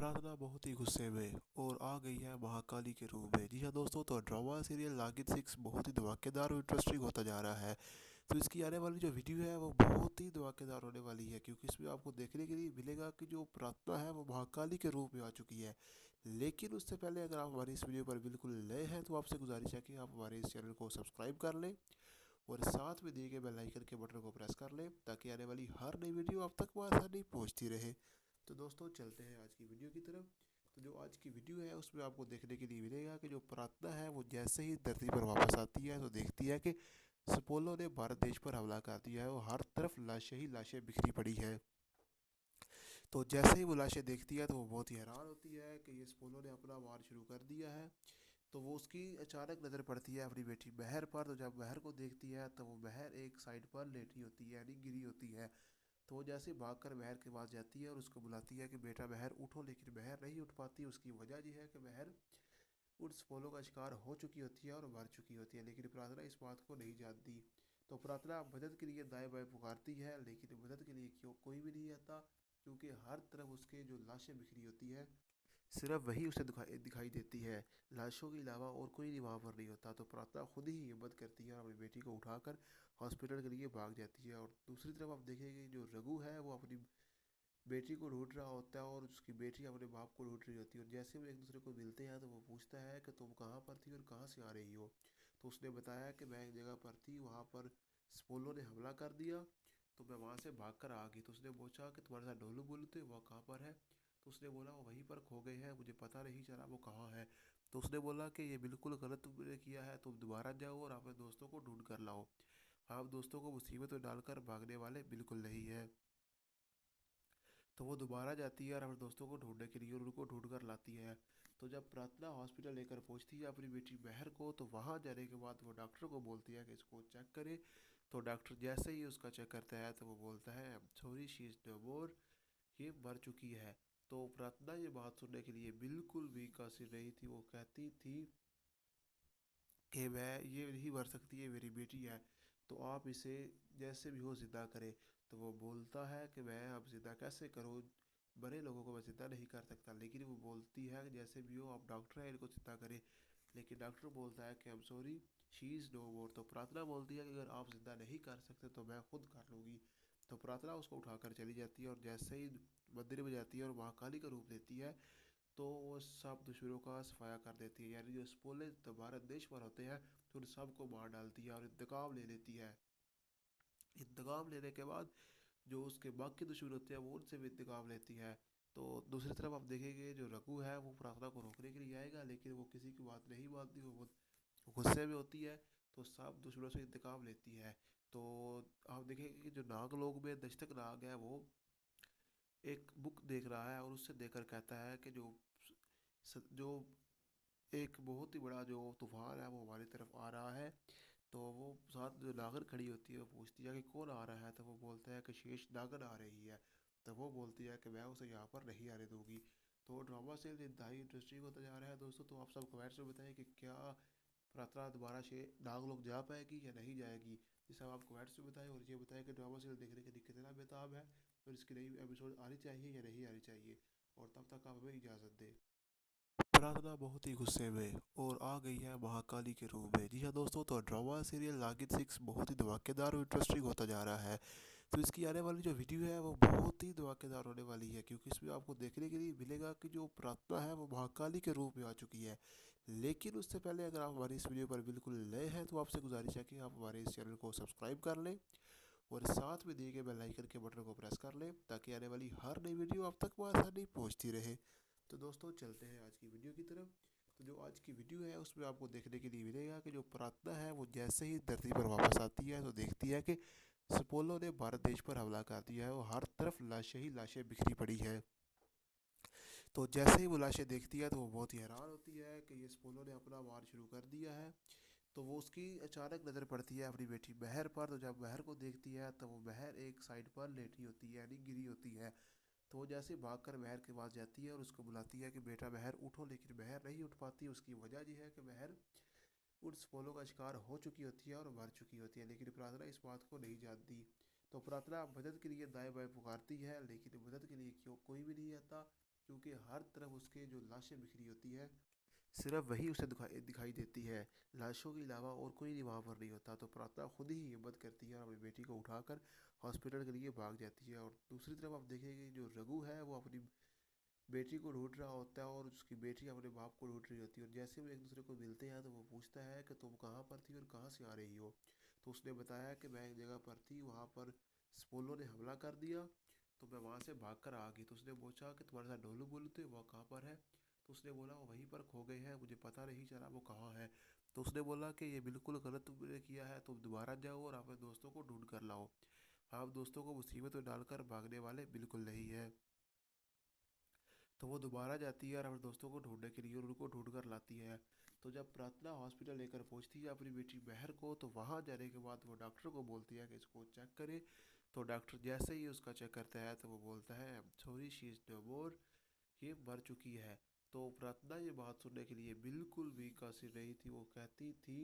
प्रार्थना बहुत ही गुस्से में और आ गई है महाकाली के रूप में। जी हाँ दोस्तों, तो ड्रामा सीरियल नागिन 6 बहुत ही धमाकेदार और इंटरेस्टिंग होता जा रहा है। तो इसकी आने वाली जो वीडियो है वो बहुत ही धमाकेदार होने वाली है, क्योंकि इसमें आपको देखने के लिए मिलेगा कि जो प्रार्थना है वो महाकाली के रूप में आ चुकी है। लेकिन उससे पहले अगर आप हमारी इस वीडियो पर बिल्कुल नए हैं तो आपसे गुजारिश है कि आप हमारे इस चैनल को सब्सक्राइब कर लें और साथ में दिए गए बेल आइकन के बटन को प्रेस कर लें, ताकि आने वाली हर नई वीडियो आप तक आसानी पहुंचती रहे। तो दोस्तों चलते हैं आज की वीडियो की तरफ। तो जो आज की वीडियो है उसमें आपको देखने के लिए मिलेगा कि जो प्रार्थना है वो जैसे ही धरती पर वापस आती है तो देखती है कि सपोलो ने भारत देश पर हमला कर दिया है और हर तरफ लाशें ही लाशें बिखरी पड़ी हैं। तो जैसे ही वो लाशें देखती है तो वो बहुत ही हैरान होती है कि ये सपोलो ने अपना वार शुरू कर दिया है। तो वो उसकी अचानक नज़र पड़ती है अपनी बेटी बहर पर। तो जब बहर को देखती है तो वो बहर एक साइड पर लेटी होती है, यानी गिरी होती है। तो वो जैसे भागकर बहर के पास जाती है और उसको बुलाती है कि बेटा बहर उठो, लेकिन बहर नहीं उठ पाती। उसकी वजह यह है कि बहर उस पोलो का शिकार हो चुकी होती है और मर चुकी होती है, लेकिन प्रार्थना इस बात को नहीं जानती। तो प्रार्थना मदद के लिए दाएं बाएं पुकारती है, लेकिन मदद के लिए क्यों कोई भी नहीं आता, क्योंकि हर तरफ उसके जो लाशें बिखरी होती है सिर्फ वही उसे दिखाई दिखाई देती है। लाशों के अलावा और कोई नहीं वहाँ पर नहीं होता। तो प्रार्थना खुद ही हिम्मत करती है और अपनी बेटी को उठाकर हॉस्पिटल के लिए भाग जाती है। और दूसरी तरफ आप देखेंगे जो रघु है वो अपनी बेटी को ढूंढ रहा होता है और उसकी बेटी अपने बाप को ढूंढ रही होती है। और जैसे वो एक दूसरे को मिलते हैं तो वो पूछता है कि तुम कहाँ पर थी और कहाँ से आ रही हो। तो उसने बताया कि मैं एक जगह पर थी, वहाँ पर स्पोलो ने हमला कर दिया, तो मैं वहाँ से भाग कर आ गई। तो उसने पूछा कि तुम्हारे साथ डोलू बोलू थे, वह कहाँ पर है। तो उसने बोला वो वहीं पर खो गए हैं, मुझे पता नहीं चला वो कहाँ है। तो उसने बोला कि ये बिल्कुल गलत तुमने किया है, तुम दोबारा जाओ और अपने दोस्तों को ढूंढ कर लाओ। आप दोस्तों को मुसीबत में डालकर भागने वाले बिल्कुल नहीं है। तो वो दोबारा जाती है और अपने दोस्तों को ढूंढने के लिए और उनको ढूंढ कर लाती है। तो जब प्रार्थना हॉस्पिटल लेकर पहुंचती है अपनी बेटी बहर को, तो वहां जाने के बाद वो डॉक्टर को बोलती है कि इसको चेक करे। तो डॉक्टर जैसे ही उसका चेक करता है तो वो बोलता है सॉरी शी इज़ नो मोर, ये मर चुकी है। तो प्रार्थना ये बात सुनने के लिए बिल्कुल भी कासिर नहीं थी। वो कहती थी कि मैं ये नहीं मर सकती, है मेरी बेटी है, तो आप इसे जैसे भी हो ज़िंदा करें। तो वो बोलता है कि मैं अब ज़िंदा कैसे करूँ, बड़े लोगों को मैं ज़िंदा नहीं कर सकता। लेकिन वो बोलती है कि जैसे भी हो आप डॉक्टर हैं, इनको ज़िंदा करें। लेकिन डॉक्टर बोलता है कि I am sorry she is no more. तो प्रार्थना बोलती है कि अगर आप ज़िंदा नहीं कर सकते तो मैं खुद कर लूँगी। तो प्रार्थना उसको उठाकर चली जाती है और जैसे ही मंदिर में जाती है और महाकाली का रूप लेती है, तो वो सब दुश्मनों का सफाया कर देती है। यानी जो स्पोले भारत देश पर होते हैं तो उन सबको मार डालती है और इंतकाम ले लेती है। इंतकाम लेने के बाद जो उसके बाकी दुश्मन होते हैं वो उनसे भी इंतकाम लेती है। तो दूसरी तरफ आप देखेंगे जो रघु है वो प्रार्थना को रोकने के लिए आएगा, लेकिन वो किसी की बात नहीं मानती, वो बहुत गुस्से में होती है। तो सब दुश्मनों से इंतकाम लेती है। तो आप देखेंगे कि जो नाग लोग में दशतक नाग है वो एक बुक देख रहा है और उससे देखकर कहता है कि जो एक बहुत ही बड़ा जो तूफान है वो हमारी तरफ आ रहा है। तो वो साथ जो नागर खड़ी होती है वो पूछती है कि कौन आ रहा है। तो वो बोलता है कि शेष नागर आ रही है। तो वो बोलती है कि मैं उसे यहाँ पर नहीं आने दूंगी। तो ड्रामा से इंतहाई इंटरेस्टिंग होता जा रहा है दोस्तों। तो आप सब कमेंट्स में बताएं कि क्या प्रार्थना दोबारा से नाग लोग जा पाएगी या नहीं जाएगी। ये सब आप कमेंट्स में बताएं और ये बताएं कि ड्रामा सीरियल देखने के लिए कितना बेताब है और इसकी नई एपिसोड आनी चाहिए या नहीं आनी चाहिए। और तब तक आप हमें इजाज़त दें। प्रार्थना बहुत ही गुस्से में और आ गई है महाकाली के रूप में। जी हाँ दोस्तों, तो ड्रामा सीरियल नागिन 6 बहुत ही धमाकेदार और इंटरेस्टिंग होता जा रहा है। तो इसकी आने वाली जो वीडियो है वो बहुत ही धमाकेदार होने वाली है, क्योंकि इसमें आपको देखने के लिए मिलेगा कि जो प्रार्थना है वो महाकाली के रूप में आ चुकी है। लेकिन उससे पहले अगर आप हमारी इस वीडियो पर बिल्कुल नए हैं तो आपसे गुजारिश है कि आप हमारे इस चैनल को सब्सक्राइब कर लें और साथ में दिए गए बेल आइकन के बटन को प्रेस कर लें, ताकि आने वाली हर नई वीडियो आप तक आसानी पहुंचती रहे। तो दोस्तों चलते हैं आज की वीडियो की तरफ। तो जो आज की वीडियो है उसमें आपको देखने के लिए मिलेगा कि जो प्रार्थना है वो जैसे ही धरती पर वापस आती है तो देखती है कि सपोलो ने भारत देश पर हमला कर दिया है और हर तरफ लाशें ही लाशें बिखरी पड़ी हैं। तो जैसे ही वो लाशें देखती है तो वो बहुत ही हैरान होती है कि ये सपोलो ने अपना वार शुरू कर दिया है। तो वो उसकी अचानक नज़र पड़ती है अपनी बेटी बहर पर। तो जब बहर को देखती है तो वो बहर एक साइड पर लेटी होती है, यानी गिरी होती है। तो वो जैसे भागकर बहर के पास जाती है और उसको बुलाती है कि बेटा बहर उठो, लेकिन बहर नहीं उठ पाती। उसकी वजह यह है कि बहर उस फूलों का शिकार हो चुकी होती है और मर चुकी होती है, लेकिन प्रार्थना इस बात को नहीं जानती। तो प्रार्थना मदद के लिए दाएं बाएं पुकारती है, लेकिन मदद के लिए क्यों कोई भी नहीं आता, क्योंकि हर तरफ उसके जो लाशें बिखरी होती है, सिर्फ वही उसे दिखाई दिखाई देती है। लाशों के अलावा और कोई नहीं वहाँ पर नहीं होता। तो प्रार्थना खुद ही हिम्मत करती है और अपनी बेटी को उठाकर हॉस्पिटल के लिए भाग जाती है। और दूसरी तरफ आप देखेंगे जो रघु है वो अपनी बेटी को ढूंढ रहा होता है और उसकी बेटी अपने बाप को ढूंढ रही होती है। और जैसे वो एक दूसरे को मिलते हैं तो वो पूछता है कि तुम कहाँ पर थी और कहाँ से आ रही हो। तो उसने बताया कि मैं एक जगह पर थी, वहाँ पर स्पोलो ने हमला कर दिया, तो मैं वहाँ से भाग कर आ गई। तो उसने पूछा कि तुम्हारे साथ ढोलू बोलू थे, वह कहाँ पर है। तो उसने बोला वो वहीं पर खो गए हैं, मुझे पता नहीं चला वो कहाँ है। तो उसने बोला कि ये बिल्कुल गलत तुमने किया है, तुम दोबारा जाओ और अपने दोस्तों को ढूंढ कर लाओ। आप दोस्तों को मुसीबत में डालकर भागने वाले बिल्कुल नहीं है। तो वो दोबारा जाती है और अपने दोस्तों को ढूंढने के लिए, और उनको ढूंढ कर लाती है। तो जब प्रार्थना हॉस्पिटल लेकर पहुंचती है अपनी बेटी महर को, तो वहां जाने के बाद वो डॉक्टर को बोलती है कि इसको चेक करे। तो डॉक्टर जैसे ही उसका चेक करता है तो वो बोलता है सॉरी शी इज़ नो मोर, ये मर चुकी है। तो प्रार्थना ये बात सुनने के लिए बिल्कुल भी कासिर नहीं थी। वो कहती थी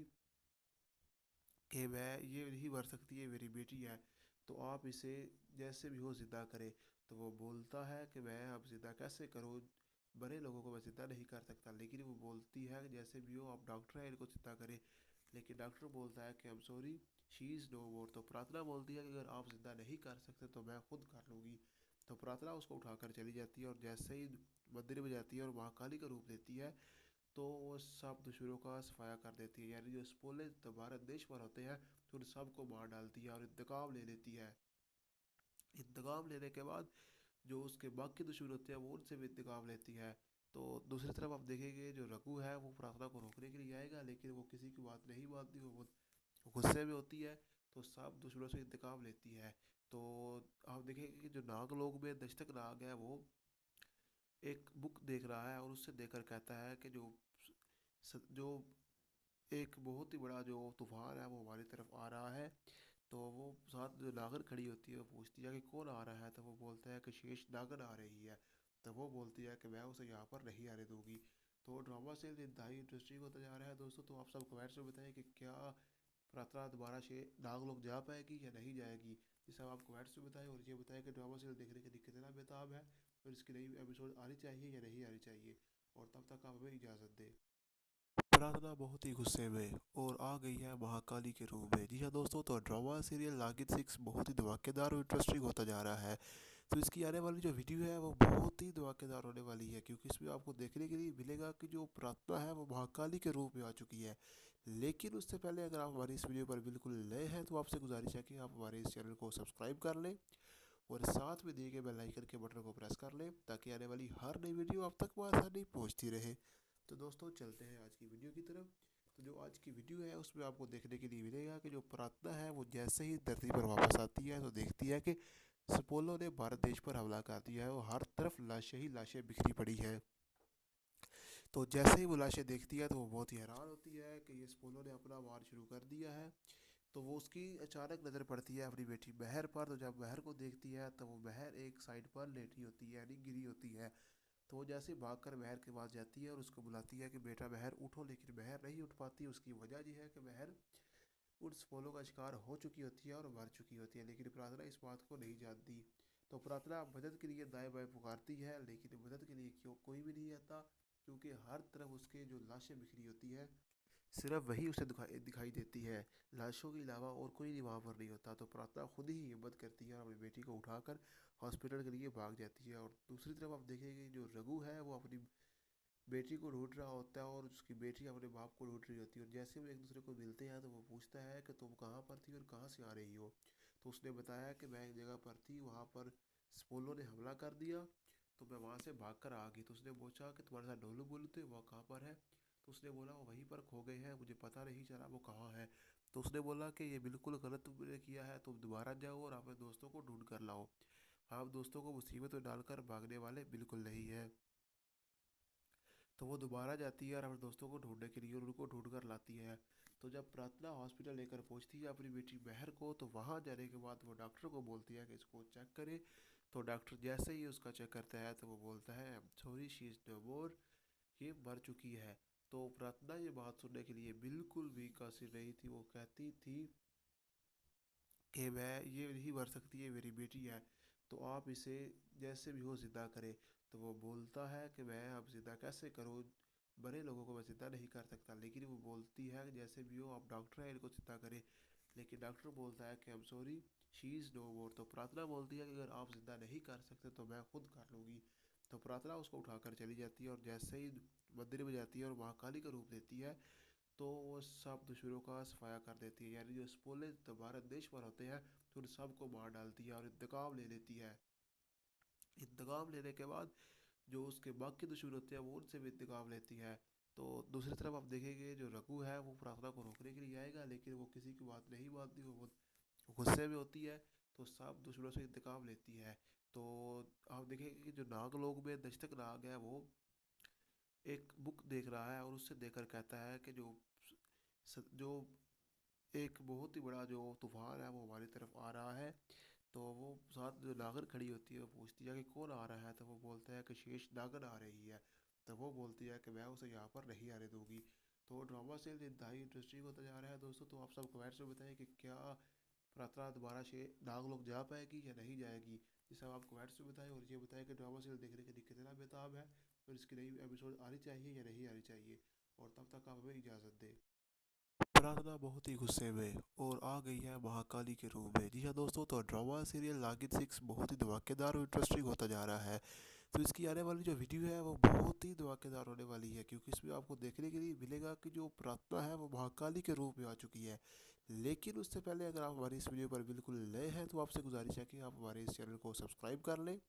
कि मैं ये नहीं मर सकती, है मेरी बेटी है, तो आप इसे जैसे भी हो ज़िंदा करें। तो वो बोलता है कि मैं अब ज़िंदा कैसे करूँ, बड़े लोगों को मैं ज़िंदा नहीं कर सकता। लेकिन वो बोलती है कि जैसे भी हो आप डॉक्टर हैं, इनको ज़िंदा करें। लेकिन डॉक्टर बोलता है कि I am sorry she is no more. तो प्रार्थना बोलती है कि अगर आप ज़िंदा नहीं कर सकते तो मैं खुद कर लूँगी। तो प्रार्थना उसको उठाकर चली जाती है और जैसे ही मंदिर में जाती है और महाकाली का रूप लेती है, तो वो सब दुश्मनों का सफाया कर देती है। यानी जो स्पोले भारत देश पर होते हैं, तो उन सबको मार डालती है और इंतकाम ले लेती है। इंतकाम लेने के बाद जो उसके बाकी दुश्मन होते हैं वो उनसे भी इंतकाम लेती है। तो दूसरी तरफ आप देखेंगे जो रघु है वो प्रार्थना को रोकने के लिए आएगा, लेकिन वो किसी की बात नहीं मानती, वो बहुत गुस्से में होती है। तो सब दुश्मनों से इंतकाम लेती है। तो आप देखेंगे कि जो नाग लोग में दस्तक नाग है वो एक बुक देख रहा है और उससे देखकर कहता है कि जो एक बहुत ही बड़ा जो तूफान है वो हमारी तरफ आ रहा है। तो वो साथ जो नागन खड़ी होती है वो पूछती है कि कौन आ रहा है। तो वो बोलता है कि शेष नागन आ रही है। तो वो बोलती है कि मैं उसे यहाँ पर नहीं आने दूंगी। तो ड्रामा से इंतहाई इंटरेस्टिंग होता जा रहा है दोस्तों। तो आप सब कमेंट्स में बताएं कि क्या प्रार्थना दोबारा से नाग लोग जा पाएगी या नहीं जाएगी। ये सब आप कमेंट्स में बताएं, और ये बताएं कि ड्रामा सीरियल देखने के लिए कितना बेताब है और इसकी नई एपिसोड आनी चाहिए या नहीं आनी चाहिए। और तब तक आप हमें इजाज़त दें। प्रार्थना बहुत ही गुस्से में और आ गई है महाकाली के रूप में। जी हाँ दोस्तों, तो ड्रामा सीरियल नागिन 6 बहुत ही धमाकेदार और इंटरेस्टिंग होता जा रहा है। तो इसकी आने वाली जो वीडियो है वो बहुत ही धमाकेदार होने वाली है, क्योंकि इसमें आपको देखने के लिए मिलेगा कि जो प्रार्थना है वो महाकाली के रूप में आ चुकी है। लेकिन उससे पहले अगर आप हमारी इस वीडियो पर बिल्कुल नए हैं तो आपसे गुजारिश है कि आप हमारे इस चैनल को सब्सक्राइब कर लें और साथ में दिए गए बेल आइकन के बटन को प्रेस कर लें, ताकि आने वाली हर नई वीडियो आप तक आसानी पहुंचती रहे। तो दोस्तों चलते हैं आज की वीडियो की तरफ। तो जो आज की वीडियो है उसमें आपको देखने के लिए मिलेगा कि जो प्रार्थना है वो जैसे ही धरती पर वापस आती है तो देखती है कि सपोलो ने भारत देश पर हमला कर दिया है और हर तरफ लाशें ही लाशें बिखरी पड़ी है। तो जैसे ही वो लाशें देखती है तो वो बहुत ही हैरान होती है कि ये सपोलो ने अपना वार शुरू कर दिया है। तो वो उसकी अचानक नज़र पड़ती है अपनी बेटी महर पर। तो जब महर को देखती है तो वो महर एक साइड पर लेटी होती है, यानी गिरी होती है। तो वो जैसे भाग कर महर के पास जाती है और उसको बुलाती है कि बेटा महर उठो, लेकिन महर नहीं उठ पाती। उसकी वजह यह है कि महर उस फॉलो का शिकार हो चुकी होती है और मर चुकी होती है, लेकिन प्रार्थना इस बात को नहीं जानती। तो प्रार्थना मदद के लिए दाएं बाएं पुकारती है, लेकिन मदद के लिए क्यों कोई भी नहीं आता, क्योंकि हर तरफ उसके जो लाशें बिखरी होती है, सिर्फ वही उसे दिखाई दिखाई देती है। लाशों के अलावा और कोई नहीं वहाँ पर नहीं होता। तो प्रार्थना खुद ही हिम्मत करती है और अपनी बेटी को उठाकर हॉस्पिटल के लिए भाग जाती है। और दूसरी तरफ आप देखेंगे जो रघु है वो अपनी बेटी को ढूंढ रहा होता है और उसकी बेटी अपने बाप को ढूंढ रही होती है। और जैसे वो एक दूसरे को मिलते हैं तो वो पूछता है कि तुम कहाँ पर थी और कहाँ से आ रही हो। तो उसने बताया कि मैं एक जगह पर थी, वहाँ पर स्पोलो ने हमला कर दिया, तो मैं वहाँ से भाग कर आ गई। तो उसने पूछा कि तुम्हारे साथ ढोलू बोलू थे, वह कहाँ पर है। तो उसने बोला वो वहीं पर खो गए हैं, मुझे पता नहीं चला वो कहाँ है। तो उसने बोला कि ये बिल्कुल गलत तुमने किया है, तुम दोबारा जाओ और अपने दोस्तों को ढूंढ कर लाओ। आप दोस्तों को मुसीबत में डालकर भागने वाले बिल्कुल नहीं है। तो वो दोबारा जाती है और अपने दोस्तों को ढूंढने के लिए, और उनको ढूंढ कर लाती है। तो जब प्रार्थना हॉस्पिटल लेकर पहुंचती है अपनी बेटी महर को, तो वहाँ जाने के बाद वो डॉक्टर को बोलती है कि इसको चेक करे। तो डॉक्टर जैसे ही उसका चेक करता है तो वो बोलता है सॉरी शी इज़ नो मोर, ये मर चुकी है। तो प्रार्थना ये बात सुनने के लिए बिल्कुल भी कासिर नहीं थी। वो कहती थी कि मैं ये नहीं मर सकती, है मेरी बेटी है, तो आप इसे जैसे भी हो ज़िंदा करें। तो वो बोलता है कि मैं अब ज़िंदा कैसे करूँ, बड़े लोगों को मैं ज़िंदा नहीं कर सकता। लेकिन वो बोलती है कि जैसे भी हो आप डॉक्टर हैं, इनको ज़िंदा करें। लेकिन डॉक्टर बोलता है कि I am sorry, she is no more. तो प्रार्थना बोलती है कि अगर आप ज़िंदा नहीं कर सकते तो मैं खुद कर लूँगी। तो प्रार्थना उसको उठाकर चली जाती है और जैसे ही मंदिर में जाती है और महाकाली का रूप लेती है, तो वो सब दुश्मनों का सफाया कर देती है। यानी जो स्पोले तो भारत देश पर होते हैं, तो उन सबको मार डालती है और इंतकाम ले लेती है। इंतकाम लेने के बाद जो उसके बाकी दुश्मन होते हैं वो उनसे भी इंतकाम लेती है। तो दूसरी तरफ आप देखेंगे जो रघु है वो प्रार्थना को रोकने के लिए आएगा, लेकिन वो किसी की बात नहीं मानती, वो बहुत गुस्से में होती है। तो सब दुश्मनों से इंतकाम लेती है। तो आप देखेंगे कि जो नाग लोग में दस्तक नाग है वो एक बुक देख रहा है और उससे देखकर कहता है कि जो एक बहुत ही बड़ा जो तूफान है वो हमारी तरफ आ रहा है। तो वो साथ जो नागर खड़ी होती है वो पूछती है कि कौन आ रहा है, तो वो बोलता है कि शेष नागर आ रही है। तो वो बोलती है कि मैं उसे यहाँ पर नहीं आने दूंगी। तो ड्रामा से इंतहाई इंटरेस्टिंग होता जा रहा है दोस्तों। तो आप सब कमेंट्स में बताएं कि क्या प्रार्थना दोबारा से नाग लोग जा पाएगी या नहीं जाएगी। ये सब आप कमेंट्स में बताएं और ये बताएं कि ड्रामा सीरियल देखने के लिए कितना बेताब है और इसकी नई एपिसोड आनी चाहिए या नहीं आनी चाहिए। और तब तक आप हमें इजाज़त दें। प्रार्थना बहुत ही गुस्से में और आ गई है महाकाली के रूप में। जी हाँ दोस्तों, तो ड्रामा सीरियल नागिन 6 बहुत ही धमाकेदार और इंटरेस्टिंग होता जा रहा है। तो इसकी आने वाली जो वीडियो है वो बहुत ही धमाकेदार होने वाली है, क्योंकि इसमें आपको देखने के लिए मिलेगा कि जो प्रार्थना है वो महाकाली के रूप में आ चुकी है। लेकिन उससे पहले अगर आप हमारी इस वीडियो पर बिल्कुल नए हैं तो आपसे गुजारिश है कि आप हमारे इस चैनल को सब्सक्राइब कर लें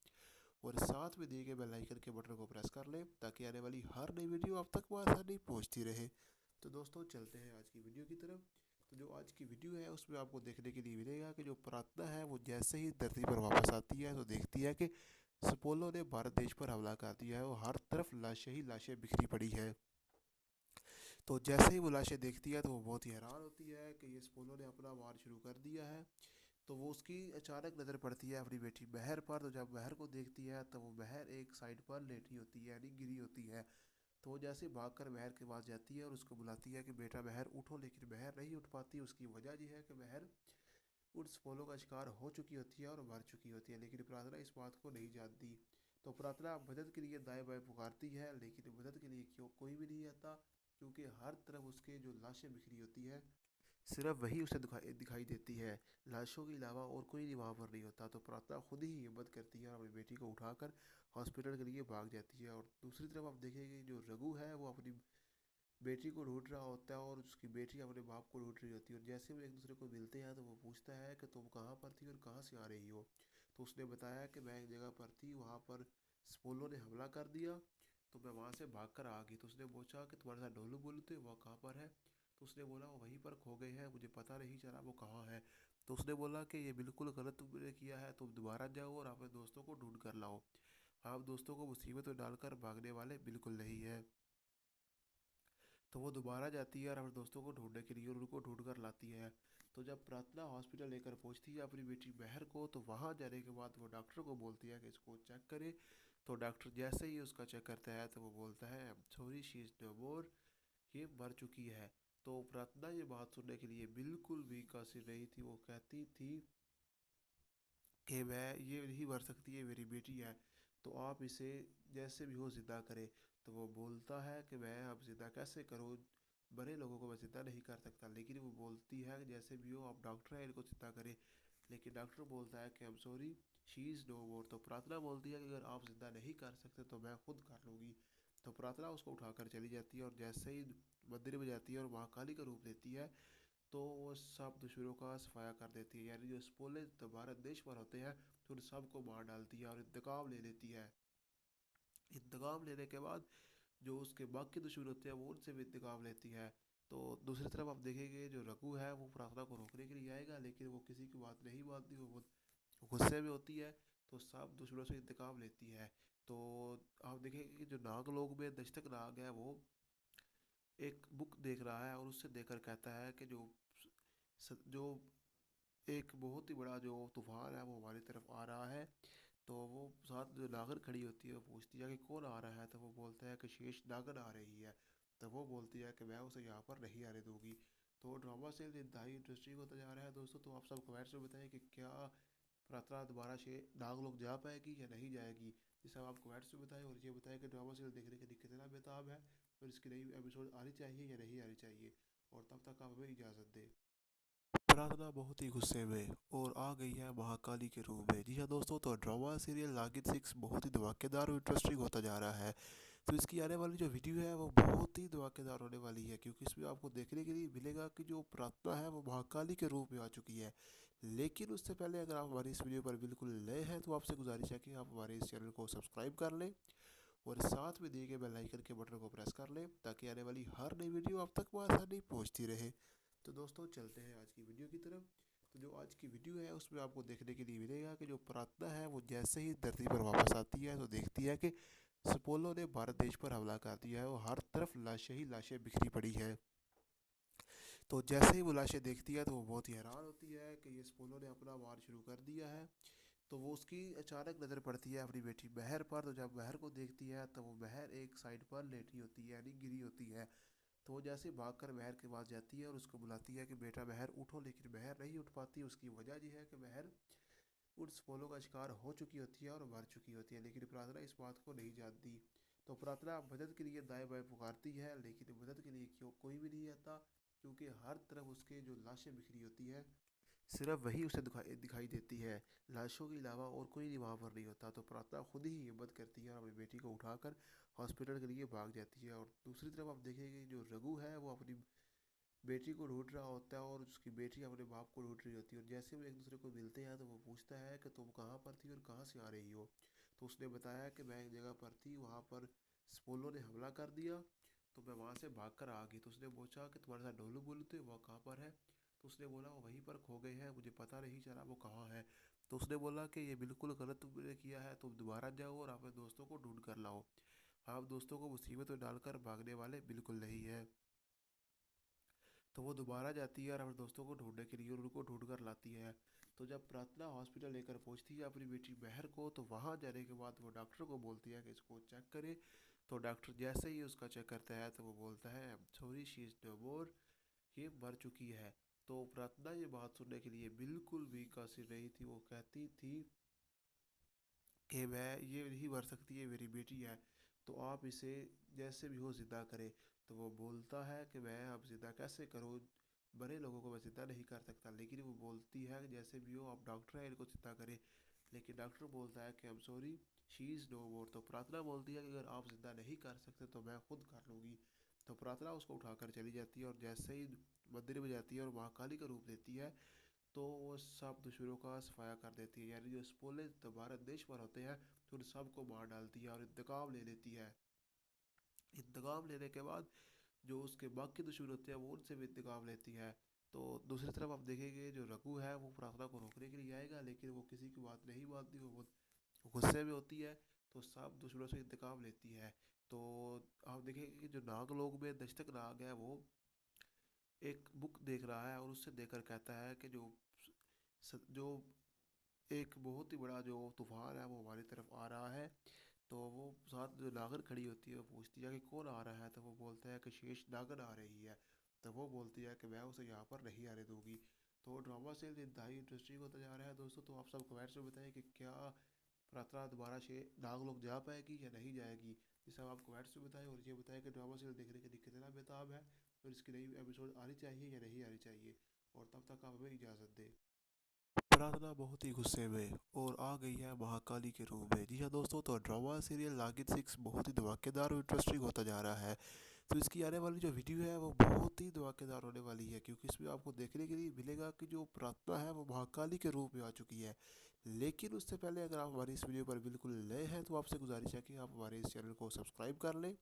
और साथ में दिए गए बेल आइकन के बटन को प्रेस कर लें, ताकि आने वाली हर नई वीडियो आप तक आसानी पहुंचती रहे। तो दोस्तों चलते हैं आज की वीडियो की तरफ। तो जो आज की वीडियो है उसमें आपको देखने के लिए मिलेगा कि जो प्रार्थना है वो जैसे ही धरती पर वापस आती है तो देखती है कि सपोलो ने भारत देश पर हमला कर दिया है और हर तरफ लाशें ही लाशें बिखरी पड़ी है। तो जैसे ही वो लाशें देखती है तो वो बहुत ही हैरान होती है कि ये सपोलो ने अपना वार शुरू कर दिया है। तो वो उसकी अचानक नज़र पड़ती है अपनी बेटी बहर पर। तो जब बहर को देखती है तो वो बहर एक साइड पर लेटी होती है, यानी गिरी होती है। तो वो जैसे भाग कर बहर के पास जाती है और उसको बुलाती है कि बेटा बहर उठो, लेकिन बहर नहीं उठ पाती। उसकी वजह यह है कि बहर उस फॉलो का शिकार हो चुकी होती है और मर चुकी होती है, लेकिन प्रार्थना इस बात को नहीं जानती। तो प्रार्थना मदद के लिए दाएं बाएं पुकारती है, लेकिन मदद के लिए क्यों कोई भी नहीं आता, क्योंकि हर तरफ उसके जो लाशें बिखरी होती है सिर्फ वही उसे दिखाई दिखाई देती है। लाशों के अलावा और कोई नहीं वहाँ पर नहीं होता। तो प्रार्थना खुद ही हिम्मत करती है और अपनी बेटी को उठाकर हॉस्पिटल के लिए भाग जाती है। और दूसरी तरफ आप देखेंगे जो रघु है वो अपनी बेटी को ढूंढ रहा होता है और उसकी बेटी अपने बाप को ढूंढ रही होती है। और जैसे वो एक दूसरे को मिलते हैं तो वो पूछता है कि तुम कहाँ पर थी और कहाँ से आ रही हो। तो उसने बताया कि मैं एक जगह पर थी, वहाँ पर स्पोलो ने हमला कर दिया, तो मैं वहाँ से भाग कर आ गई। तो उसने पूछा कि तुम्हारे साथ डोलू बोलू थे, वह कहाँ पर है। तो उसने बोला वो वहीं पर खो गए हैं, मुझे पता नहीं चला वो कहाँ है। तो उसने बोला कि ये बिल्कुल गलत तुमने किया है, तुम दोबारा जाओ और अपने दोस्तों को ढूंढ कर लाओ। आप दोस्तों को मुसीबत में डालकर भागने वाले बिल्कुल नहीं है। तो वो दोबारा जाती है और अपने दोस्तों को ढूंढने के लिए और उनको ढूंढ कर लाती है। तो जब प्रार्थना हॉस्पिटल लेकर पहुंचती है अपनी बेटी बहर को, तो वहां जाने के बाद वो डॉक्टर को बोलती है कि इसको चेक करे। तो डॉक्टर जैसे ही उसका चेक करता है तो वो बोलता है सॉरी, शी इज़ नो मोर, ये मर चुकी है। तो प्रार्थना ये बात सुनने के लिए बिल्कुल भी कासिर नहीं थी। वो कहती थी कि मैं ये नहीं मर सकती, है मेरी बेटी है, तो आप इसे जैसे भी हो ज़िंदा करें। तो वो बोलता है कि मैं अब ज़िंदा कैसे करूँ, बड़े लोगों को मैं ज़िंदा नहीं कर सकता। लेकिन वो बोलती है कि जैसे भी हो आप डॉक्टर हैं, इनको ज़िंदा करें। लेकिन डॉक्टर बोलता है कि I am sorry, she is no more. तो प्रार्थना बोलती है कि अगर आप ज़िंदा नहीं कर सकते तो मैं खुद कर लूँगी। तो प्रार्थना उसको उठाकर चली जाती है और जैसे ही मंदिर में जाती है और महाकाली का रूप लेती है, तो वो सब दुश्मनों का सफाया कर देती है। यानी जो स्पोले तो भारत देश पर होते हैं, तो उन सबको मार डालती है और इंतकाम ले लेती है। इंतकाम लेने के बाद जो उसके बाकी दुश्मन होते हैं वो उनसे भी इंतकाम लेती है। तो दूसरी तरफ आप देखेंगे जो रघु है वो प्रार्थना को रोकने के लिए आएगा, लेकिन वो किसी की बात नहीं मानती, वो बहुत गुस्से में होती है। तो सब दुश्मनों से इंतकाम लेती है। तो आप देखेंगे कि जो नाग लोग में दशतक नाग है वो एक बुक देख रहा है और उससे देखकर कहता है कि जो एक बहुत ही बड़ा जो तूफान है वो हमारी तरफ आ रहा है। तो वो साथ जो नागर खड़ी होती है वो पूछती है कि कौन आ रहा है। तो वो बोलता है कि शेष नागन आ रही है। तो वो बोलती है कि मैं उसे यहाँ पर नहीं आने दूंगी। तो ड्रामा से इंतहाई इंटरेस्टिंग होता जा रहा है दोस्तों। तो आप सब कमेंट्स में बताएं कि क्या प्रार्थना दोबारा से नाग लोग जा पाएगी या नहीं जाएगी। जैसे हम आपको कमेंट्स में बताएं और ये बताएं कि ड्रामा सीरियल देखने के लिए कितना बेताब है और इसकी नई एपिसोड आनी चाहिए या नहीं आनी चाहिए। और तब तक आप हमें इजाज़त दें। प्रार्थना बहुत ही गुस्से में और आ गई है महाकाली के रूप में। जी हाँ दोस्तों, तो ड्रामा सीरियल नागिन 6 बहुत ही धमाकेदार और इंटरेस्टिंग होता जा रहा है। तो इसकी आने वाली जो वीडियो है वो बहुत ही धमाकेदार होने वाली है, क्योंकि इसमें आपको देखने के लिए मिलेगा कि जो प्रार्थना है वो महाकाली के रूप में आ चुकी है। लेकिन उससे पहले अगर आप हमारी इस वीडियो पर बिल्कुल नए हैं तो आपसे गुजारिश है कि आप हमारे इस चैनल को सब्सक्राइब कर लें और साथ में दिए गए बेल आइकन के बटन को प्रेस कर लें, ताकि आने वाली हर नई वीडियो आप तक आसानी पहुंचती रहे। तो दोस्तों चलते हैं आज की वीडियो की तरफ। तो जो आज की वीडियो है उसमें आपको देखने के लिए मिलेगा कि जो प्रार्थना है वो जैसे ही धरती पर वापस आती है तो देखती है कि सपोलो ने भारत देश पर हमला कर दिया है और हर तरफ लाशें ही लाशें बिखरी पड़ी हैं। तो जैसे ही वो लाशें देखती है तो वो बहुत ही हैरान होती है कि ये सपोलो ने अपना वार शुरू कर दिया है। तो वो उसकी अचानक नज़र पड़ती है अपनी बेटी बहर पर। तो जब बहर को देखती है तो वो बहर एक साइड पर लेटी होती है, यानी गिरी होती है। तो वो जैसे भागकर बहर के पास जाती है और उसको बुलाती है कि बेटा बहर उठो, लेकिन बहर नहीं उठ पाती। उसकी वजह यह है कि बहर उस पोलो का शिकार हो चुकी होती है और मर चुकी होती है, लेकिन प्रार्थना इस बात को नहीं जानती। तो प्रार्थना मदद के लिए दाएं बाएं पुकारती है, लेकिन मदद के लिए क्यों कोई भी नहीं आता, क्योंकि हर तरफ उसके जो लाशें बिखरी होती है सिर्फ वही उसे दिखाई दिखाई देती है। लाशों के अलावा और कोई नहीं वहाँ पर नहीं होता। तो प्रार्थना खुद ही हिम्मत करती है और अपनी बेटी को उठाकर हॉस्पिटल के लिए भाग जाती है। और दूसरी तरफ आप देखेंगे जो रघु है वो अपनी बेटी को ढूंढ रहा होता है और उसकी बेटी अपने बाप को ढूंढ रही होती है। और जैसे वो एक दूसरे को मिलते हैं तो वो पूछता है कि तुम कहाँ पर थी और कहाँ से आ रही हो। तो उसने बताया कि मैं एक जगह पर थी, वहाँ पर स्पोलो ने हमला कर दिया, तो मैं वहाँ से भाग कर आ गई। तो उसने पूछा कि तुम्हारे साथ डोलू बोलू थे, वह कहाँ पर है। तो उसने बोला वो वहीं पर खो गए हैं, मुझे पता नहीं चला वो कहाँ है। तो उसने बोला कि ये बिल्कुल गलत तुमने किया है, तुम दोबारा जाओ और अपने दोस्तों को ढूंढ कर लाओ। आप दोस्तों को मुसीबत में डालकर भागने वाले बिल्कुल नहीं है। तो वो दोबारा जाती है और अपने दोस्तों को ढूंढने के लिए और उनको ढूंढ कर लाती है। तो जब प्रार्थना हॉस्पिटल लेकर पहुंचती है अपनी बेटी बहर को, तो वहाँ जाने के बाद वो डॉक्टर को बोलती है कि इसको चेक करे। तो डॉक्टर जैसे ही उसका चेक करता है तो वो बोलता है सॉरी शी इज़ नो मोर, ये मर चुकी है। तो प्रार्थना ये बात सुनने के लिए बिल्कुल भी कासिर नहीं थी। वो कहती थी कि मैं ये नहीं मर सकती, है मेरी बेटी है, तो आप इसे जैसे भी हो ज़िंदा करें। तो वो बोलता है कि मैं अब ज़िंदा कैसे करूँ, बड़े लोगों को मैं ज़िंदा नहीं कर सकता। लेकिन वो बोलती है कि जैसे भी हो आप डॉक्टर हैं, इनको ज़िंदा करें। लेकिन डॉक्टर बोलता है कि I am sorry she is no more. तो प्रार्थना बोलती है कि अगर आप ज़िंदा नहीं कर सकते तो मैं खुद कर लूँगी। तो प्रार्थना उसको उठाकर चली जाती है और जैसे ही मंदिर में जाती है और महाकाली का रूप लेती है तो वो सब दुश्मनों का सफाया कर देती है। यानी जो स्पोले दोबारा देश पर होते हैं तो उन सबको मार डालती है और इंतकाम ले लेती है। इंतकाम लेने के बाद जो उसके बाकी दुश्मन होते हैं वो उनसे भी इंतकाम लेती है। तो दूसरी तरफ आप देखेंगे जो रघु है वो प्रार्थना को रोकने के लिए आएगा, लेकिन वो किसी की बात नहीं मानती, वो बहुत गुस्से में होती है। तो सब दुश्मनों से इंतकाम लेती है। तो आप देखेंगे कि जो नाग लोग में दशतक नाग है वो एक बुक देख रहा है और उससे देखकर कहता है कि जो एक बहुत ही बड़ा जो तूफान है वो हमारी तरफ आ रहा है। तो वो साथ जो नागर खड़ी होती है वो पूछती है कि कौन आ रहा है। तो वो बोलता है कि शेष नागर आ रही है। तो वो बोलती है कि मैं उसे यहाँ पर नहीं आने दूंगी। तो ड्रामा से इंतहाई इंटरेस्टिंग होता जा रहा है दोस्तों। तो आप सब कमेंट्स में बताएं कि क्या प्रार्थना दोबारा से नाग लोग जा पाएगी या नहीं जाएगी। ये सब आप कमेंट्स में बताएं और ये बताएं कि ड्रामा सीरियल देखने के लिए कितना बेताब है और इसकी नई एपिसोड आनी चाहिए या नहीं आनी चाहिए। और तब तक आप हमें इजाज़त दें। प्रार्थना बहुत ही गुस्से में और आ गई है महाकाली के रूप में। जी हाँ दोस्तों, तो ड्रामा सीरियल नागिन 6 बहुत ही धमाकेदार और इंटरेस्टिंग होता जा रहा है। तो इसकी आने वाली जो वीडियो है वो बहुत ही धमाकेदार होने वाली है, क्योंकि इसमें आपको देखने के लिए मिलेगा कि जो प्रार्थना है वो महाकाली के रूप में आ चुकी है। लेकिन उससे पहले अगर आप हमारी इस वीडियो पर बिल्कुल नए हैं तो आपसे गुजारिश है कि आप हमारे इस चैनल को सब्सक्राइब कर लें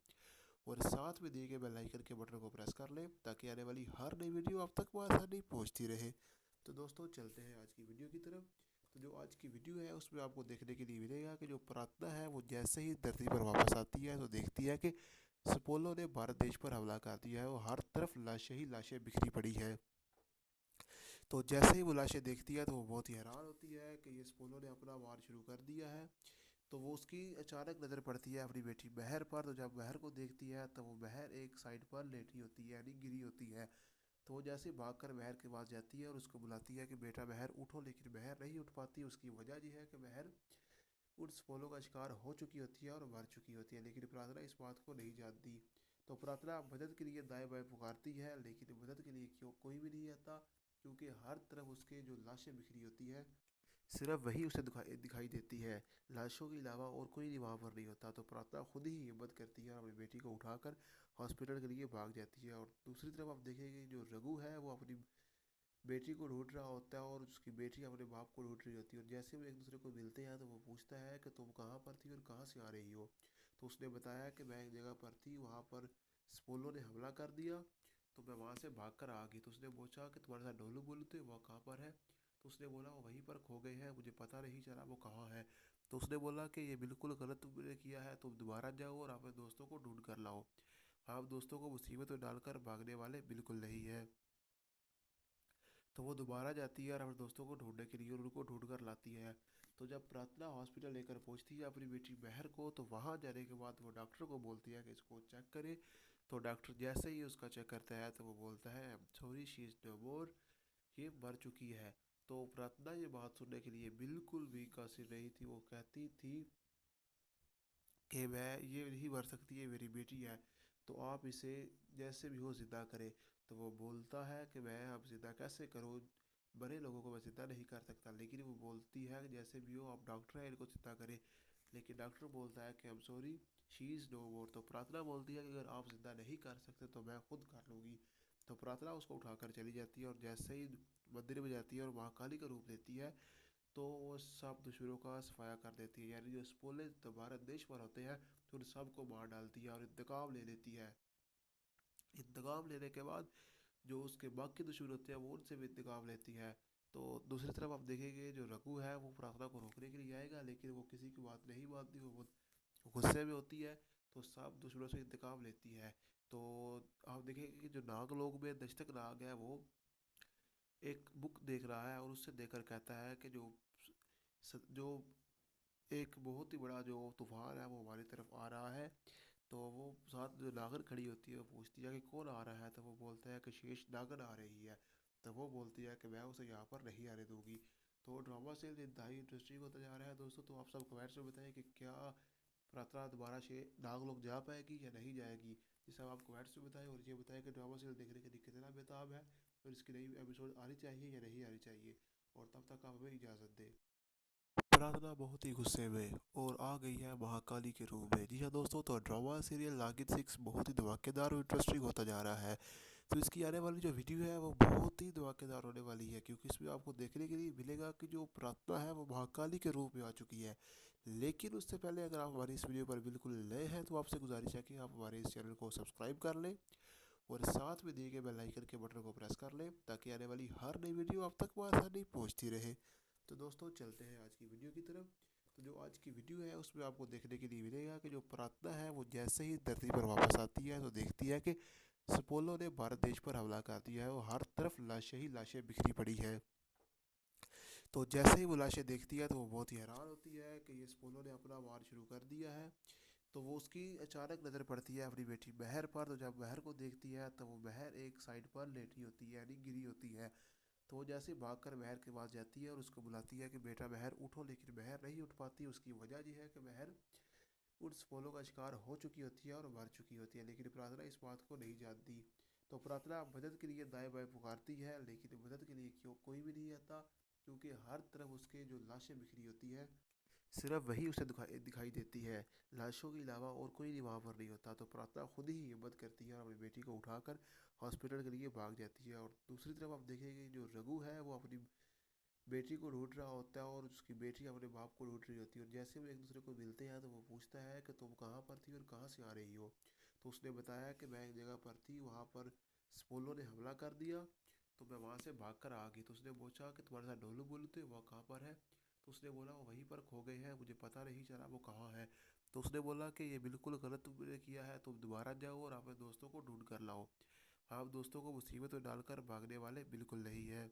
और साथ में दिए गए बेल आइकन के बटन को प्रेस कर लें, ताकि आने वाली हर नई वीडियो आप तक आसानी पहुंचती रहे। तो दोस्तों चलते हैं आज की वीडियो की तरफ। तो जो आज की वीडियो है उसमें आपको देखने के लिए मिलेगा कि जो प्रार्थना है वो जैसे ही धरती पर वापस आती है तो देखती है कि सपोलो ने भारत देश पर हमला कर दिया है और हर तरफ लाशें ही लाशें बिखरी पड़ी हैं। तो जैसे ही वो लाशें देखती है तो वो बहुत ही हैरान होती है कि ये सपोलो ने अपना वार शुरू कर दिया है। तो वो उसकी अचानक नज़र पड़ती है अपनी बेटी बहर पर। तो जब बहर को देखती है तो वो बहर एक साइड पर लेटी होती है, यानी गिरी होती है। तो वो जैसे भागकर बहर के पास जाती है और उसको बुलाती है कि बेटा बहर उठो, लेकिन बहर नहीं उठ पाती। उसकी वजह यह है कि बहर उस फॉलो का शिकार हो चुकी होती है और मर चुकी होती है, लेकिन प्रार्थना इस बात को नहीं जानती। तो प्रार्थना मदद के लिए दाएं बाएं पुकारती है, लेकिन मदद के लिए क्यों कोई भी नहीं आता, क्योंकि हर तरफ उसके जो लाशें बिखरी होती है सिर्फ वही उसे दिखाई दिखाई देती है। लाशों के अलावा और कोई नहीं वहाँ पर नहीं होता। तो प्रार्थना खुद ही हिम्मत करती है और अपनी बेटी को उठाकर हॉस्पिटल के लिए भाग जाती है। और दूसरी तरफ आप देखेंगे जो रघु है वो अपनी बेटी को ढूंढ रहा होता है और उसकी बेटी अपने बाप को ढूंढ रही होती है। और जैसे वो एक दूसरे को मिलते हैं तो वो पूछता है कि तुम कहाँ पर थी और कहाँ से आ रही हो। तो उसने बताया कि मैं एक जगह पर थी, वहाँ पर स्पोलो ने हमला कर दिया, तो मैं वहाँ से भाग कर आ गई। तो उसने पूछा कि तुम्हारे साथ ढोलू बोलू थे, वह कहाँ पर है। तो उसने बोला वो वहीं पर खो गए हैं, मुझे पता नहीं चला वो कहाँ है। तो उसने बोला कि ये बिल्कुल गलत तुमने किया है, तुम दोबारा जाओ और अपने दोस्तों को ढूंढ कर लाओ। आप दोस्तों को मुसीबत में डालकर भागने वाले बिल्कुल नहीं है। तो वो दोबारा जाती है और अपने दोस्तों को ढूंढने के लिए, और उनको ढूंढ कर लाती है। तो जब प्रार्थना हॉस्पिटल लेकर पहुंचती है अपनी बेटी महर को, तो वहाँ जाने के बाद वो डॉक्टर को बोलती है कि इसको चेक करे। तो डॉक्टर जैसे ही उसका चेक करता है तो वो बोलता है सॉरी शी इज़ नो मोर, ये मर चुकी है। तो प्रार्थना ये बात सुनने के लिए बिल्कुल भी कासिर नहीं थी। वो कहती थी कि मैं ये नहीं मर सकती, है मेरी बेटी है, तो आप इसे जैसे भी हो ज़िंदा करें। तो वो बोलता है कि मैं अब ज़िंदा कैसे करूँ, बड़े लोगों को मैं ज़िंदा नहीं कर सकता। लेकिन वो बोलती है कि जैसे भी हो आप डॉक्टर हैं, इनको ज़िंदा करें। लेकिन डॉक्टर बोलता है कि I am sorry she is no more. तो प्रार्थना बोलती है कि अगर आप ज़िंदा नहीं कर सकते तो मैं खुद कर लूँगी। तो प्रार्थना उसको उठाकर चली जाती है और जैसे ही मंदिर में जाती है और महाकाली का रूप लेती है, तो वो सब दुश्मनों का सफाया कर देती है। यानी जो स्पोले तो भारत देश पर होते हैं, तो उन सबको मार डालती है और इंतकाम ले लेती है। इंतकाम लेने के बाद जो उसके बाकी दुश्मन होते हैं वो उनसे भी इंतकाम लेती है। तो दूसरी तरफ आप देखेंगे जो रघु है वो प्रार्थना को रोकने के लिए आएगा, लेकिन वो किसी की बात नहीं मानती, वो बहुत गुस्से में होती है। तो सब दुश्मनों से इंतकाम लेती है। तो आप देखेंगे कि जो नाग लोग में दस्तक नाग है वो एक बुक देख रहा है और उससे देखकर कहता है कि जो एक बहुत ही बड़ा जो तूफान है वो हमारी तरफ आ रहा है। तो वो साथ जो नागर खड़ी होती है वो पूछती है कि कौन आ रहा है। तो वो बोलता है कि शेष नागर आ रही है। तो वो बोलती है कि मैं उसे यहाँ पर नहीं आने दूंगी। तो ड्रामा से इंतहाई इंटरेस्टिंग होता जा रहा है दोस्तों। तो आप सब कमेंट्स में बताएं कि क्या प्रार्थना दोबारा से नाग लोग जा पाएगी या नहीं जाएगी। ये सब आप कमेंट्स में बताएं, और ये बताएं कि ड्रामा सीरियल देखने के लिए कितना बेताब है और इसकी नई एपिसोड आनी चाहिए या नहीं आनी चाहिए। और तब तक आप हमें इजाज़त दें। प्रार्थना बहुत ही गुस्से में और आ गई है महाकाली के रूप में। जी हाँ दोस्तों, तो ड्रामा सीरियल नागिन 6 बहुत ही धमाकेदार और इंटरेस्टिंग होता जा रहा है। तो इसकी आने वाली जो वीडियो है वो बहुत ही धमाकेदार होने वाली है, क्योंकि इसमें आपको देखने के लिए मिलेगा कि जो प्रार्थना है वो महाकाली के रूप में आ चुकी है। लेकिन उससे पहले अगर आप हमारी इस वीडियो पर बिल्कुल नए हैं तो आपसे गुजारिश है कि आप हमारे इस चैनल को सब्सक्राइब कर लें और साथ में दिए गए बेल आइकन के बटन को प्रेस कर लें, ताकि आने वाली हर नई वीडियो आप तक आसानी पहुंचती रहे। तो दोस्तों चलते हैं आज की वीडियो की तरफ। तो जो आज की वीडियो है उसमें आपको देखने के लिए मिलेगा कि जो प्रार्थना है वो जैसे ही धरती पर वापस आती है तो देखती है कि सपोलो ने भारत देश पर हमला कर दिया है और हर तरफ लाशें ही लाशें बिखरी पड़ी है। तो जैसे ही वो लाशें देखती है तो वो बहुत ही हैरान होती है कि ये सपोलो ने अपना वार शुरू कर दिया है। तो वो उसकी अचानक नज़र पड़ती है अपनी बेटी महर पर। तो जब महर को देखती है तो वो महर एक साइड पर लेटी होती है, यानी गिरी होती है। तो वो जैसे भाग कर महर के पास जाती है और उसको बुलाती है कि बेटा महर उठो, लेकिन महर नहीं उठ पाती। उसकी वजह यह है कि महर उस फॉलो का शिकार हो चुकी होती है और मर चुकी होती है, लेकिन प्रार्थना इस बात को नहीं जानती। तो प्रार्थना मदद के लिए दाएं बाएं पुकारती है, लेकिन मदद के लिए क्यों कोई भी नहीं आता, क्योंकि हर तरफ उसके जो लाशें बिखरी होती है सिर्फ वही उसे दिखाई दिखाई देती है। लाशों के अलावा और कोई नहीं वहाँ पर नहीं होता। तो प्रार्थना खुद ही हिम्मत करती है और अपनी बेटी को उठाकर हॉस्पिटल के लिए भाग जाती है। और दूसरी तरफ आप देखेंगे जो रघु है वो अपनी बेटी को ढूंढ रहा होता है और उसकी बेटी अपने बाप को ढूंढ रही होती है। और जैसे वो एक दूसरे को मिलते हैं तो वो पूछता है कि तुम कहाँ पर थी और कहाँ से आ रही हो। तो उसने बताया कि मैं एक जगह पर थी, वहाँ पर स्पोलो ने हमला कर दिया, तो मैं वहाँ से भाग कर आ गई। तो उसने पूछा कि तुम्हारे साथ ढोलू बोलू थे, वह कहाँ पर है। तो उसने बोला वो वहीं पर खो गए हैं, मुझे पता नहीं चला वो कहाँ है। तो उसने बोला कि ये बिल्कुल गलत तुमने किया है, तुम दोबारा जाओ और अपने दोस्तों को ढूंढ कर लाओ। आप दोस्तों को मुसीबत में डालकर भागने वाले बिल्कुल नहीं है।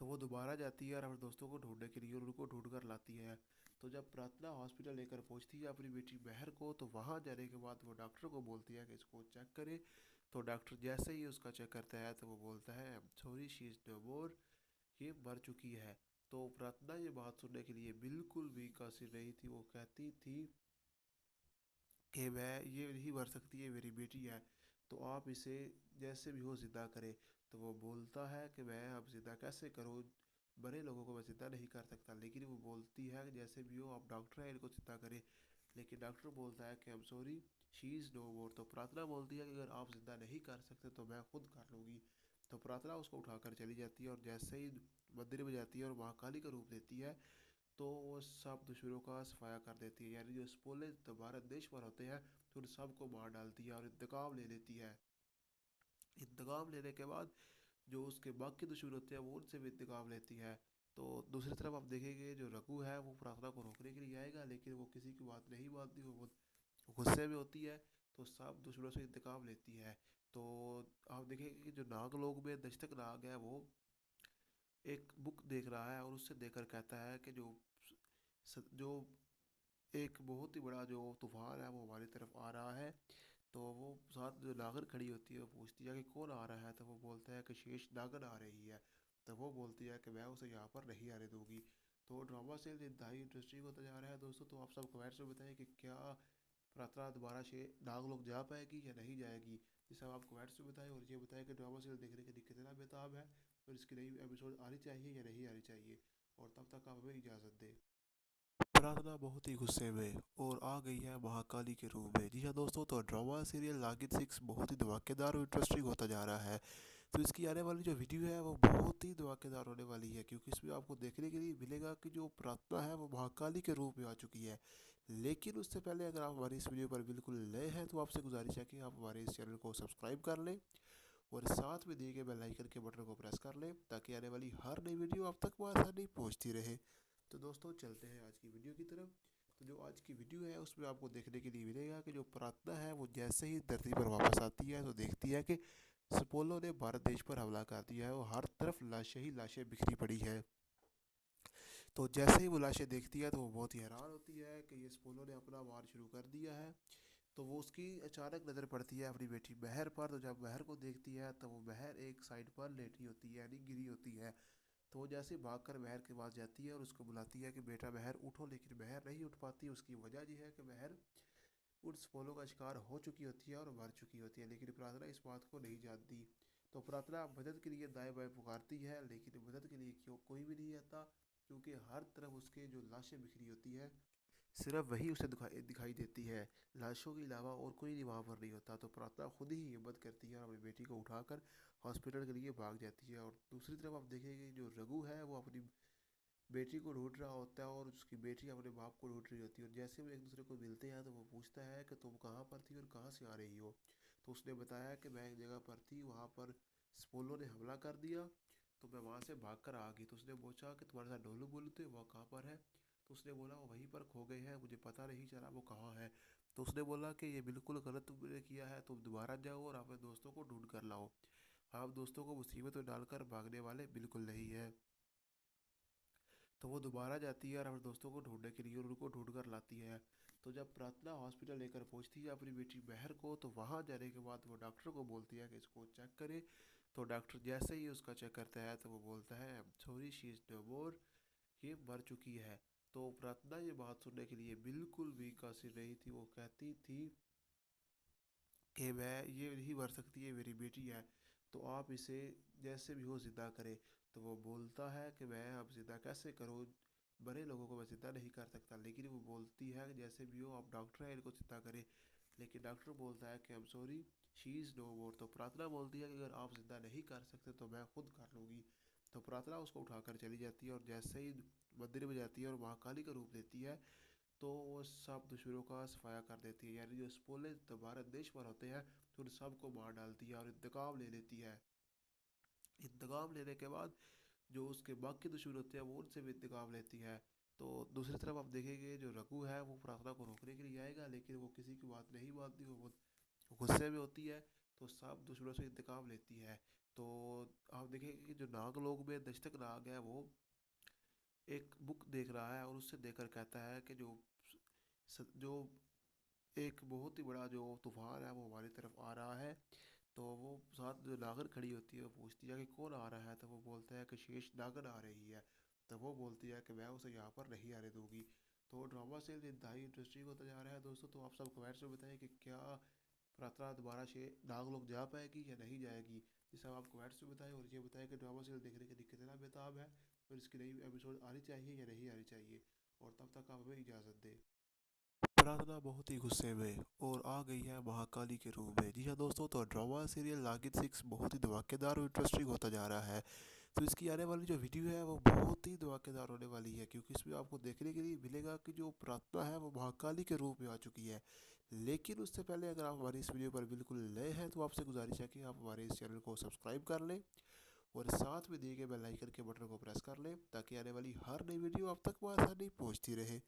तो वो दोबारा जाती है और अपने दोस्तों को ढूंढने के लिए, और उनको ढूंढ कर लाती है। तो जब प्रार्थना हॉस्पिटल लेकर पहुंचती है अपनी बेटी महर को, तो वहाँ जाने के बाद वो डॉक्टर को बोलती है कि इसको चेक करे। तो डॉक्टर जैसे ही उसका चेक करता है तो वो बोलता है सॉरी शी इज़ नो मोर, ये मर चुकी है। तो प्रार्थना ये बात सुनने के लिए बिल्कुल भी कासिर नहीं थी। वो कहती थी कि मैं ये नहीं मर सकती, ये मेरी बेटी है, तो आप इसे जैसे भी हो ज़िंदा करें। तो वो बोलता है कि मैं अब ज़िंदा कैसे करूँ, बड़े लोगों को मैं ज़िंदा नहीं कर सकता। लेकिन वो बोलती है कि जैसे भी हो, आप डॉक्टर हैं, इनको ज़िंदा करें। लेकिन डॉक्टर बोलता है कि I am sorry, she is no more. तो प्रार्थना बोलती है कि अगर आप ज़िंदा नहीं कर सकते तो मैं खुद कर लूँगी। तो प्रार्थना उसको उठाकर चली जाती है और जैसे ही मंदिर में जाती है और महाकाली का रूप लेती है, तो वो सब दुश्मनों का सफाया कर देती है। यानी जो स्पोले तो भारत देश पर होते हैं, तो उन सबको मार डालती है और इंतकाम ले लेती है। इंतकाम लेने के बाद जो उसके बाकी दुश्मन होते हैं, वो उनसे भी इंतकाम लेती है। तो दूसरी तरफ आप देखेंगे, जो रघु है वो प्रार्थना को रोकने के लिए आएगा, लेकिन वो किसी की बात नहीं मानती। वो बहुत गुस्से में होती है, तो सब दुश्मनों से इंतकाम लेती है। तो आप देखेंगे कि जो नाग लोग में दस्तक नाग है, वो एक बुक देख रहा है और उससे देखकर कहता है कि जो एक बहुत ही बड़ा जो तूफान है वो हमारी तरफ आ रहा है। तो वो साथ जो नागर खड़ी होती है, वो पूछती है कि कौन आ रहा है। तो वो बोलता है कि शेष नागन आ रही है। तो वो बोलती है कि मैं उसे यहाँ पर नहीं आने दूंगी। तो ड्रामा से इंतहाई इंटरेस्टिंग होता जा रहा है दोस्तों। तो आप सब कमेंट्स में बताएं कि क्या प्रार्थना दोबारा से नाग लोग जा पाएगी या नहीं जाएगी। ये सब आप कमेंट्स में बताएं और ये बताएं कि ड्रामा सीरियल देखने के लिए कितना बेताब है और इसकी नई एपिसोड आनी चाहिए या नहीं आनी चाहिए। और तब तक आप हमें इजाज़त दें। प्रार्थना बहुत ही गुस्से में और आ गई है महाकाली के रूप में। जी हाँ दोस्तों, तो ड्रामा सीरियल नागिन 6 बहुत ही धमाकेदार और इंटरेस्टिंग होता जा रहा है। तो इसकी आने वाली जो वीडियो है वो बहुत ही धमाकेदार होने वाली है, क्योंकि इसमें आपको देखने के लिए मिलेगा कि जो प्रार्थना है वो महाकाली के रूप में आ चुकी है। लेकिन उससे पहले अगर आप हमारी इस वीडियो पर बिल्कुल नए हैं, तो आपसे गुजारिश है कि आप हमारे इस चैनल को सब्सक्राइब कर लें और साथ में दिए गए बेल आइकन के बटन को प्रेस कर लें, ताकि आने वाली हर नई वीडियो आप तक आसानी पहुंचती रहे। तो दोस्तों चलते हैं आज की वीडियो की तरफ। तो जो आज की वीडियो है उसमें आपको देखने के लिए मिलेगा कि जो प्रार्थना है वो जैसे ही धरती पर वापस आती है, तो देखती है कि सपोलो ने भारत देश पर हमला कर दिया है और हर तरफ लाशें ही लाशें बिखरी पड़ी है। तो जैसे ही वो लाशें देखती है, तो वो बहुत ही हैरान होती है कि ये सपोलो ने अपना वार शुरू कर दिया है। तो वो उसकी अचानक नज़र पड़ती है अपनी बेटी बहर पर। तो जब बहर को देखती है, तो वो बहर एक साइड पर लेटी होती है, यानी गिरी होती है। तो वो जैसे भाग कर बहर के पास जाती है और उसको बुलाती है कि बेटा बहर उठो, लेकिन बहर नहीं उठ पाती। उसकी वजह यह है कि बहर उस पोलो का शिकार हो चुकी होती है और मर चुकी होती है, लेकिन प्रार्थना इस बात को नहीं जानती। तो प्रार्थना मदद के लिए दाएं बाएं पुकारती है, लेकिन मदद के लिए क्यों कोई भी नहीं आता, क्योंकि हर तरफ उसके जो लाशें बिखरी होती है, सिर्फ वही उसे दिखाई दिखाई देती है। लाशों के अलावा और कोई नहीं वहाँ पर नहीं होता। तो प्रार्थना खुद ही हिम्मत करती है और अपनी बेटी को उठाकर हॉस्पिटल के लिए भाग जाती है। और दूसरी तरफ आप देखेंगे, जो रघु है वो अपनी बेटी को ढूंढ रहा होता है और उसकी बेटी अपने बाप को ढूंढ रही होती है। और जैसे वो एक दूसरे को मिलते हैं, तो वो पूछता है कि तुम कहाँ पर थी और कहाँ से आ रही हो। तो उसने बताया कि मैं एक जगह पर थी, वहाँ पर स्पोलो ने हमला कर दिया, तो मैं वहाँ से भाग कर आ गई। तो उसने पूछा कि तुम्हारे साथ डोलू बोलू थे, वह कहाँ पर है। तो उसने बोला वो वहीं पर खो गए हैं, मुझे पता नहीं चला वो कहाँ है। तो उसने बोला कि ये बिल्कुल गलत तुमने किया है, तुम दोबारा जाओ और अपने दोस्तों को ढूंढ कर लाओ। आप दोस्तों को मुसीबत में डालकर भागने वाले बिल्कुल नहीं है। तो वो दोबारा जाती है और अपने दोस्तों को ढूंढने के लिए और उनको ढूंढ कर लाती है। तो जब प्रार्थना हॉस्पिटल लेकर पहुंचती है अपनी बेटी बहर को, तो वहां जाने के बाद वो डॉक्टर को बोलती है कि इसको चेक करे। तो डॉक्टर जैसे ही उसका चेक करता है, तो वो बोलता है सॉरी, शी इज़ नो मोर, ये मर चुकी है। तो प्रार्थना ये बात सुनने के लिए बिल्कुल भी कासिर नहीं थी। वो कहती थी कि मैं ये नहीं मर सकती, ये मेरी बेटी है, तो आप इसे जैसे भी हो ज़िंदा करें। तो वो बोलता है कि मैं अब ज़िंदा कैसे करूँ, बड़े लोगों को मैं ज़िंदा नहीं कर सकता। लेकिन वो बोलती है कि जैसे भी हो, आप डॉक्टर हैं, इनको ज़िंदा करें। लेकिन डॉक्टर बोलता है कि I am sorry, she is no more. तो प्रार्थना बोलती है कि अगर आप ज़िंदा नहीं कर सकते तो मैं खुद कर लूँगी। तो प्रार्थना उसको उठाकर चली जाती है और जैसे ही मंदिर में जाती है और महाकाली का रूप लेती है, तो वो सब दुश्मनों का सफाया कर देती है। यानी जो स्पोले तो भारत देश पर होते हैं, तो उन सबको मार डालती है और इंतकाम ले लेती है। इंतकाम लेने के बाद जो उसके बाकी दुश्मन होते हैं, वो उनसे भी इंतकाम लेती है। तो दूसरी तरफ आप देखेंगे, जो रघु है वो प्रार्थना को रोकने के लिए आएगा, लेकिन वो किसी की बात नहीं मानती। वो बहुत गुस्से में होती है, तो सब दुश्मनों से इंतकाम लेती है। तो आप देखेंगे कि जो नाग लोग में दशतक नाग है, वो एक बुक देख रहा है और उससे देखकर कहता है कि जो एक बहुत ही बड़ा जो तूफान है वो हमारी तरफ आ रहा है। तो वो साथ जो नागर खड़ी होती है, वो पूछती है कि कौन आ रहा है। तो वो बोलता है कि शेष नागन आ रही है। तो वो बोलती है कि मैं उसे यहाँ पर नहीं आने दूंगी। तो ड्रामा सीरियल इंतहाई इंटरेस्टिंग होता जा रहा है दोस्तों। तो आप सब कमेंट्स में बताएं कि क्या प्रार्थना दोबारा से नागलोक जा पाएगी या नहीं जाएगी। ये सब आप कमेंट्स में बताएं और ये बताएं कि ड्रामा सीरियल देखने के लिए कितना बेताब है और इसकी नई एपिसोड आनी चाहिए या नहीं आनी चाहिए। और तब तक आप हमें इजाज़त दें। प्रार्थना बहुत ही गुस्से में और आ गई है महाकाली के रूप में। जी हाँ दोस्तों, तो ड्रामा सीरियल नागिन 6 बहुत ही धमाकेदार और इंटरेस्टिंग होता जा रहा है। तो इसकी आने वाली जो वीडियो है वो बहुत ही धमाकेदार होने वाली है, क्योंकि इसमें आपको देखने के लिए मिलेगा कि जो प्रार्थना है वो महाकाली के रूप में आ चुकी है। लेकिन उससे पहले अगर आप हमारी इस वीडियो पर बिल्कुल नए हैं तो आपसे गुजारिश है कि आप हमारे इस चैनल को सब्सक्राइब कर लें और साथ में दिए गए बेल आइकन के बटन को प्रेस कर लें, ताकि आने वाली हर नई वीडियो आप तक आसानी पहुंचती रहे।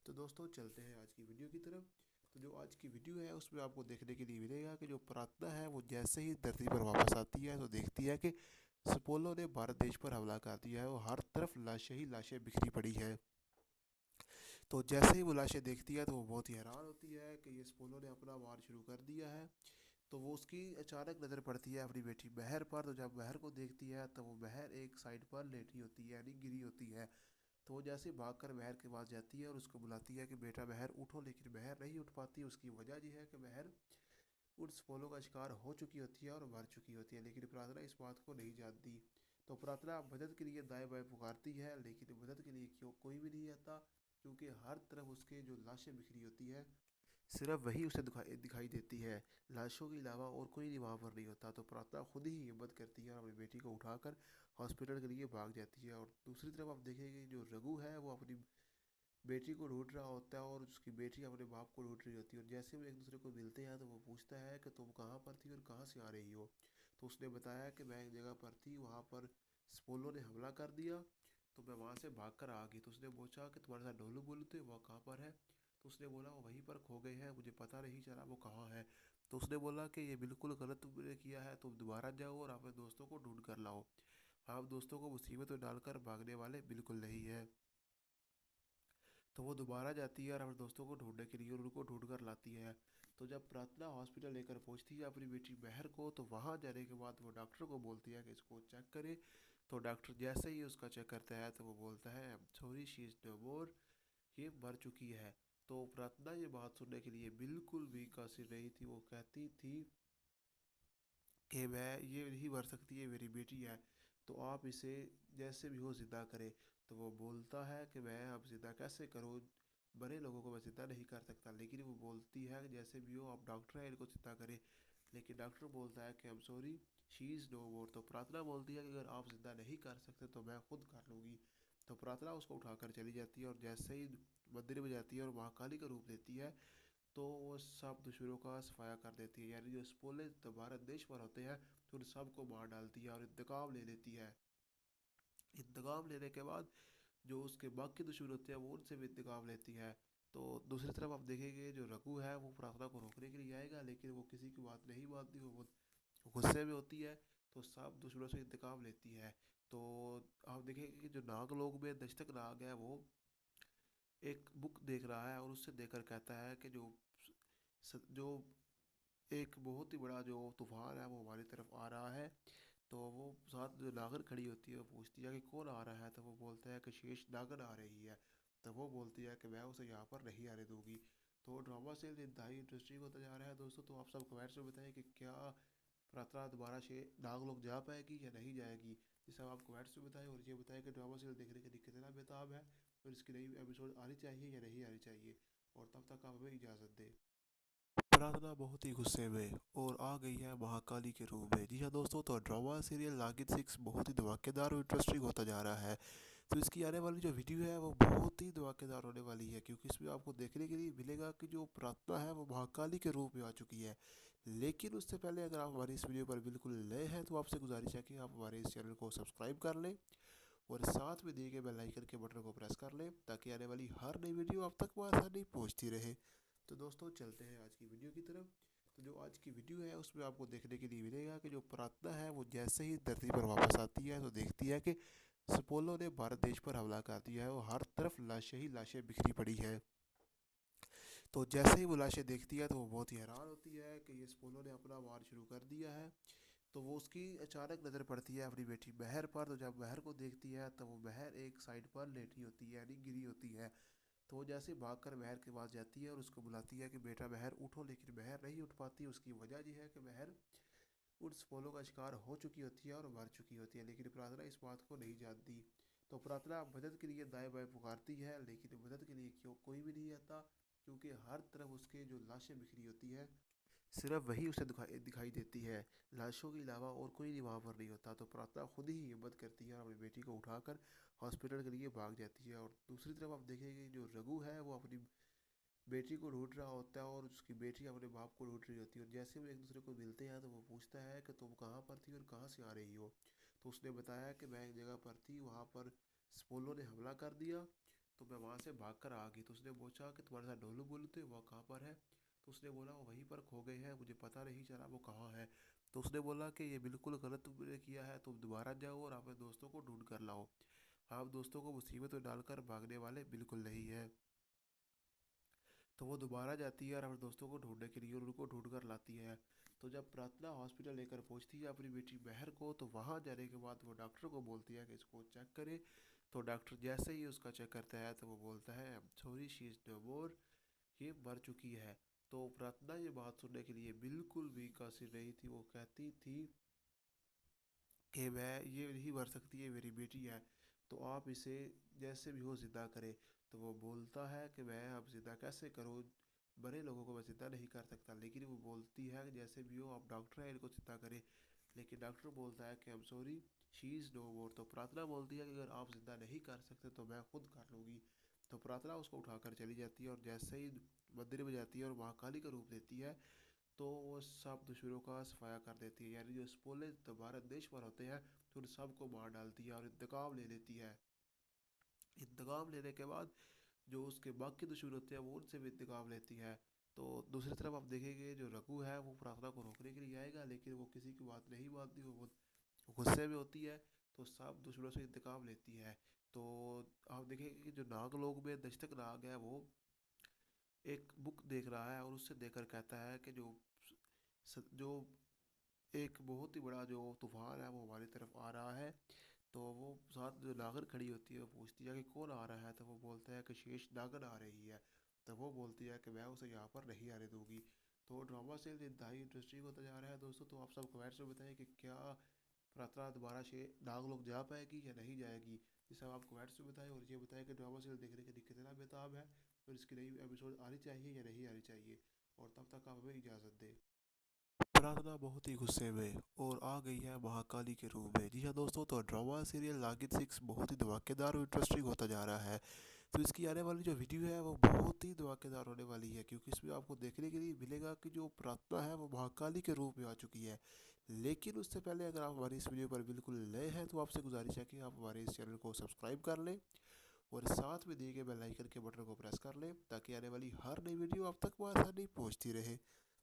तो दोस्तों चलते हैं आज की वीडियो की तरफ। तो जो आज की वीडियो है उसमें आपको देखने के लिए मिलेगा कि जो प्रार्थना है वो जैसे ही धरती पर वापस आती है तो देखती है कि सपोलो ने भारत देश पर हमला कर दिया है और हर तरफ लाशें ही लाशें बिखरी पड़ी है। तो जैसे ही वो लाशें देखती है तो वो बहुत ही हैरान होती है कि ये सपोलो ने अपना वार शुरू कर दिया है। तो वो उसकी अचानक नज़र पड़ती है अपनी बेटी बहर पर। तो जब बहर को देखती है तो वो बहर एक साइड पर लेटी होती है, यानी गिरी होती है। तो वो जैसे भागकर बहर के पास जाती है और उसको बुलाती है कि बेटा बहर उठो, लेकिन बहर नहीं उठ पाती। उसकी वजह यह है कि बहर उस पोलो का शिकार हो चुकी होती है और मर चुकी होती है, लेकिन प्रार्थना इस बात को नहीं जानती। तो प्रार्थना मदद के लिए दाएं बाएं पुकारती है, लेकिन मदद के लिए क्यों कोई भी नहीं आता, क्योंकि हर तरफ उसके जो लाशें बिखरी होती है सिर्फ वही उसे दिखाई दिखाई देती है। लाशों के अलावा और कोई नहीं वहाँ पर नहीं होता। तो प्रार्थना खुद ही हिम्मत करती है और अपनी बेटी को उठाकर हॉस्पिटल के लिए भाग जाती है। और दूसरी तरफ आप देखेंगे जो रघु है वो अपनी बेटी को ढूंढ रहा होता है और उसकी बेटी अपने बाप को ढूंढ रही होती है। और जैसे वो एक दूसरे को मिलते हैं तो वो पूछता है कि तुम कहाँ पर थी और कहाँ से आ रही हो। तो उसने बताया कि मैं एक जगह पर थी, वहाँ पर स्पोलो ने हमला कर दिया, तो मैं वहाँ से भाग कर आ गई। तो उसने पूछा कि तुम्हारे साथ डोलू बोलू थे, वह कहाँ पर है। तो उसने बोला वो वहीं पर खो गए हैं, मुझे पता नहीं चला वो कहाँ है। तो उसने बोला कि ये बिल्कुल गलत तुमने किया है, तुम दोबारा जाओ और अपने दोस्तों को ढूंढ कर लाओ। आप दोस्तों को मुसीबत में डालकर भागने वाले बिल्कुल नहीं है। तो वो दोबारा जाती है और अपने दोस्तों को ढूंढने के लिए और उनको ढूंढ कर लाती है। तो जब प्रार्थना हॉस्पिटल लेकर पहुंचती है अपनी बेटी बहर को, तो वहाँ जाने के बाद वो डॉक्टर को बोलती है कि इसको चेक करे। तो डॉक्टर जैसे ही उसका चेक करता है तो वो बोलता है सॉरी शी इज़ नो मोर, ये मर चुकी है। तो प्रार्थना ये बात सुनने के लिए बिल्कुल भी कासिर नहीं थी। वो कहती थी कि मैं ये नहीं मर सकती, है मेरी बेटी है, तो आप इसे जैसे भी हो ज़िंदा करें। तो वो बोलता है कि मैं अब ज़िंदा कैसे करूँ, बड़े लोगों को मैं ज़िंदा नहीं कर सकता। लेकिन वो बोलती है कि जैसे भी हो आप डॉक्टर हैं, इनको ज़िंदा करें। लेकिन डॉक्टर बोलता है कि I am sorry she is no more. तो प्रार्थना बोलती है कि अगर आप ज़िंदा नहीं कर सकते तो मैं खुद कर लूँगी। तो प्रार्थना उसको उठाकर चली जाती है और जैसे ही मंदिर में जाती है और महाकाली का रूप लेती है तो वो सब दुश्मनों का सफाया कर देती है। यानी जो स्पोले भारत देश पर होते हैं तो उन सबको मार डालती है और इंतकाम ले लेती है। इंतकाम लेने के बाद जो उसके बाकी दुश्मन होते हैं वो उनसे भी इंतकाम लेती है। तो दूसरी तरफ आप देखेंगे जो रघु है वो प्रार्थना को रोकने के लिए आएगा, लेकिन वो किसी की बात नहीं मानती, वो बहुत गुस्से में होती है। तो सब दुश्मनों से इंतकाम लेती है। तो आप देखेंगे कि जो नाग लोग में दशतक नाग है वो एक बुक देख रहा है और उससे देखकर कहता है कि जो एक बहुत ही बड़ा जो तूफान है वो हमारी तरफ आ रहा है। तो वो साथ जो नागर खड़ी होती है वो पूछती है कि कौन आ रहा है। तो वो बोलता है कि शेष नागर आ रही है। तो वो बोलती है कि मैं उसे यहाँ पर नहीं आने दूंगी। तो ड्रामा से इंतहाई इंटरेस्टिंग होता जा रहा है दोस्तों। तो आप सब कमेंट्स में बताएं कि क्या प्रार्थना दोबारा से नागलोक जा पाएगी या नहीं जाएगी। ये सब आप कमेंट्स में बताएं और ये बताएं कि ड्रामा सीरियल देखने के लिए कितना बेताब है और इसकी नई एपिसोड आनी चाहिए या नहीं आनी चाहिए। और तब तक आप हमें इजाज़त दें। प्रार्थना बहुत ही गुस्से में और आ गई है महाकाली के रूप में। जी हाँ दोस्तों, तो ड्रामा सीरियल नागिन 6 बहुत ही धमाकेदार और इंटरेस्टिंग होता जा रहा है। तो इसकी आने वाली जो वीडियो है वो बहुत ही धमाकेदार होने वाली है, क्योंकि इसमें आपको देखने के लिए मिलेगा कि जो प्रार्थना है वो महाकाली के रूप में आ चुकी है। लेकिन उससे पहले अगर आप हमारी इस वीडियो पर बिल्कुल नए हैं तो आपसे गुजारिश है कि आप हमारे इस चैनल को सब्सक्राइब कर लें और साथ में दिए गए बेल आइकन के बटन को प्रेस कर लें, ताकि आने वाली हर नई वीडियो आप तक आसानी पहुंचती रहे। तो दोस्तों चलते हैं आज की वीडियो की तरफ। तो जो आज की वीडियो है उसमें आपको देखने के लिए मिलेगा कि जो प्रार्थना है वो जैसे ही धरती पर वापस आती है तो देखती है कि सपोलो ने भारत देश पर हमला कर दिया है और हर तरफ लाशें ही लाशें बिखरी पड़ी है। तो जैसे ही वो लाशें देखती है तो वो बहुत ही हैरान होती है कि ये सपोलो ने अपना वार शुरू कर दिया है। तो वो उसकी अचानक नज़र पड़ती है अपनी बेटी महर पर। तो जब महर को देखती है तो वो महर एक साइड पर लेटी होती है, यानी गिरी होती है। तो वो जैसे भागकर महर के पास जाती है और उसको बुलाती है कि बेटा महर उठो, लेकिन महर नहीं उठ पाती। उसकी वजह यह है कि महर उस फूलों का शिकार हो चुकी होती है और मर चुकी होती है, लेकिन प्रार्थना इस बात को नहीं जानती। तो प्रार्थना मदद के लिए दाएं बाएं पुकारती है, लेकिन मदद के लिए क्यों कोई भी नहीं आता, क्योंकि हर तरफ उसके जो लाशें बिखरी होती है, सिर्फ वही उसे दिखाई दिखाई देती है। लाशों के अलावा और कोई नहीं वहाँ पर नहीं होता। तो प्रार्थना खुद ही हिम्मत करती है और अपनी बेटी को उठाकर हॉस्पिटल के लिए भाग जाती है। और दूसरी तरफ आप देखेंगे जो रघु है वो अपनी बेटी को ढूंढ रहा होता है और उसकी बेटी अपने बाप को ढूंढ रही होती है। और जैसे वो एक दूसरे को मिलते हैं तो वो पूछता है कि तुम कहाँ पर थी और कहाँ से आ रही हो। तो उसने बताया कि मैं एक जगह पर थी, वहाँ पर स्पोलो ने हमला कर दिया, तो मैं वहाँ से भाग कर आ गई। तो उसने पूछा कि तुम्हारे साथ ढोलू बोलू थे, वह कहाँ पर है। तो उसने बोला वो वहीं पर खो गए हैं, मुझे पता नहीं चला वो कहाँ है। तो उसने बोला कि ये बिल्कुल गलत तुमने किया है, तुम दोबारा जाओ और अपने दोस्तों को ढूंढ कर लाओ। आप दोस्तों को मुसीबत में डालकर भागने वाले बिल्कुल नहीं है। तो वो दोबारा जाती है और अपने दोस्तों को ढूंढने के लिए, और उनको ढूंढ कर लाती है। तो जब प्रार्थना हॉस्पिटल लेकर पहुंचती है अपनी बेटी महर को, तो वहाँ जाने के बाद वो डॉक्टर को बोलती है कि इसको चेक करे। तो डॉक्टर जैसे ही उसका चेक करता है तो वो बोलता है सॉरी शी इज़ नो मोर, ये मर चुकी है। तो प्रार्थना ये बात सुनने के लिए बिल्कुल भी कासिर नहीं थी। वो कहती थी कि मैं ये नहीं मर सकती, है मेरी बेटी है, तो आप इसे जैसे भी हो ज़िंदा करें। तो वो बोलता है कि मैं अब ज़िंदा कैसे करूँ, बड़े लोगों को मैं ज़िंदा नहीं कर सकता। लेकिन वो बोलती है कि जैसे भी हो आप डॉक्टर हैं, इनको ज़िंदा करें। लेकिन डॉक्टर बोलता है कि I am sorry she is no more. तो प्रार्थना बोलती है कि अगर आप ज़िंदा नहीं कर सकते तो मैं खुद कर लूँगी। तो प्रार्थना उसको उठाकर चली जाती है और जैसे ही मंदिर में जाती है और महाकाली का रूप लेती है, तो वो सब दुश्मनों का सफाया कर देती है। यानी जो स्पोले भारत देश पर होते हैं तो उन सबको मार डालती है और इंतकाम ले लेती है। इंतकाम लेने के बाद जो उसके बाकी दुश्मन होते हैं वो उनसे भी इंतकाम लेती है। तो दूसरी तरफ आप देखेंगे जो रघु है वो प्रार्थना को रोकने के लिए आएगा, लेकिन वो किसी की बात नहीं मानती, वो बहुत गुस्से में होती है। तो सब दुश्मनों से इंतकाम लेती है। तो आप देखेंगे कि जो नाग लोग में दस्तक नाग है वो एक बुक देख रहा है और उससे देखकर कहता है कि जो एक बहुत ही बड़ा जो तूफान है वो हमारी तरफ आ रहा है। तो वो साथ जो नागर खड़ी होती है वो पूछती है कि कौन आ रहा है। तो वो बोलता है कि शेष नागर आ रही है। तो वो बोलती है कि मैं उसे यहाँ पर नहीं आने दूंगी। तो ड्रामा से इंतहाई इंटरेस्टिंग होता जा रहा है दोस्तों। तो आप सब कमेंट्स में बताएं कि क्या प्रार्थना दोबारा से नाग लोग जा पाएगी या नहीं जाएगी। ये सब आप कमेंट्स में बताएं और ये बताएं कि ड्रामा सीरियल देखने के लिए कितना बेताब है और इसकी नई एपिसोड आनी चाहिए या नहीं आनी चाहिए। और तब तक आप हमें इजाज़त दें। प्रार्थना बहुत ही गुस्से में और आ गई है महाकाली के रूप में। जी हाँ दोस्तों, तो ड्रामा सीरियल नागिन 6 बहुत ही धमाकेदार और इंटरेस्टिंग होता जा रहा है। तो इसकी आने वाली जो वीडियो है वो बहुत ही धमाकेदार होने वाली है, क्योंकि इसमें आपको देखने के लिए मिलेगा कि जो प्रार्थना है वो महाकाली के रूप में आ चुकी है। लेकिन उससे पहले अगर आप हमारी इस वीडियो पर बिल्कुल नए हैं तो आपसे गुजारिश है कि आप हमारे इस चैनल को सब्सक्राइब कर लें और साथ में दिए गए बेल आइकन के बटन को प्रेस कर लें, ताकि आने वाली हर नई वीडियो आप तक आसानी पहुंचती रहे।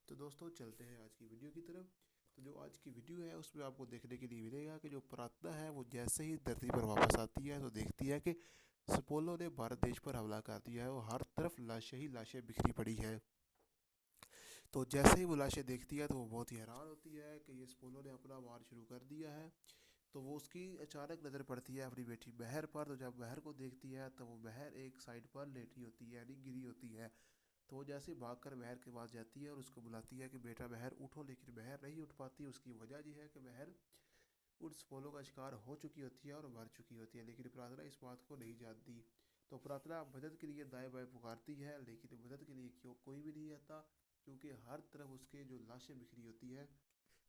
तो दोस्तों चलते हैं आज की वीडियो की तरफ। तो जो आज की वीडियो है उसमें आपको देखने के लिए मिलेगा कि जो प्रार्थना है वो जैसे ही धरती पर वापस आती है तो देखती है कि सपोलो ने भारत देश पर हमला कर दिया है और हर तरफ लाशें ही लाशें बिखरी पड़ी हैं। तो जैसे ही वो लाशें देखती है तो वो बहुत ही हैरान होती है कि ये सपोलो ने अपना वार शुरू कर दिया है। तो वो उसकी अचानक नज़र पड़ती है अपनी बेटी महर पर। तो जब महर को देखती है तो वो महर एक साइड पर लेटी होती है, यानी गिरी होती है। तो वो जैसे भागकर महर के पास जाती है और उसको बुलाती है कि बेटा महर उठो, लेकिन महर नहीं उठ पाती। उसकी वजह यह है कि महर उस फूलों का शिकार हो चुकी होती है और मर चुकी होती है, लेकिन प्रार्थना इस बात को नहीं जानती। तो प्रार्थना मदद के लिए दाएं बाएं पुकारती है, लेकिन मदद के लिए क्यों कोई भी नहीं आता, क्योंकि हर तरफ उसके जो लाशें बिखरी होती है,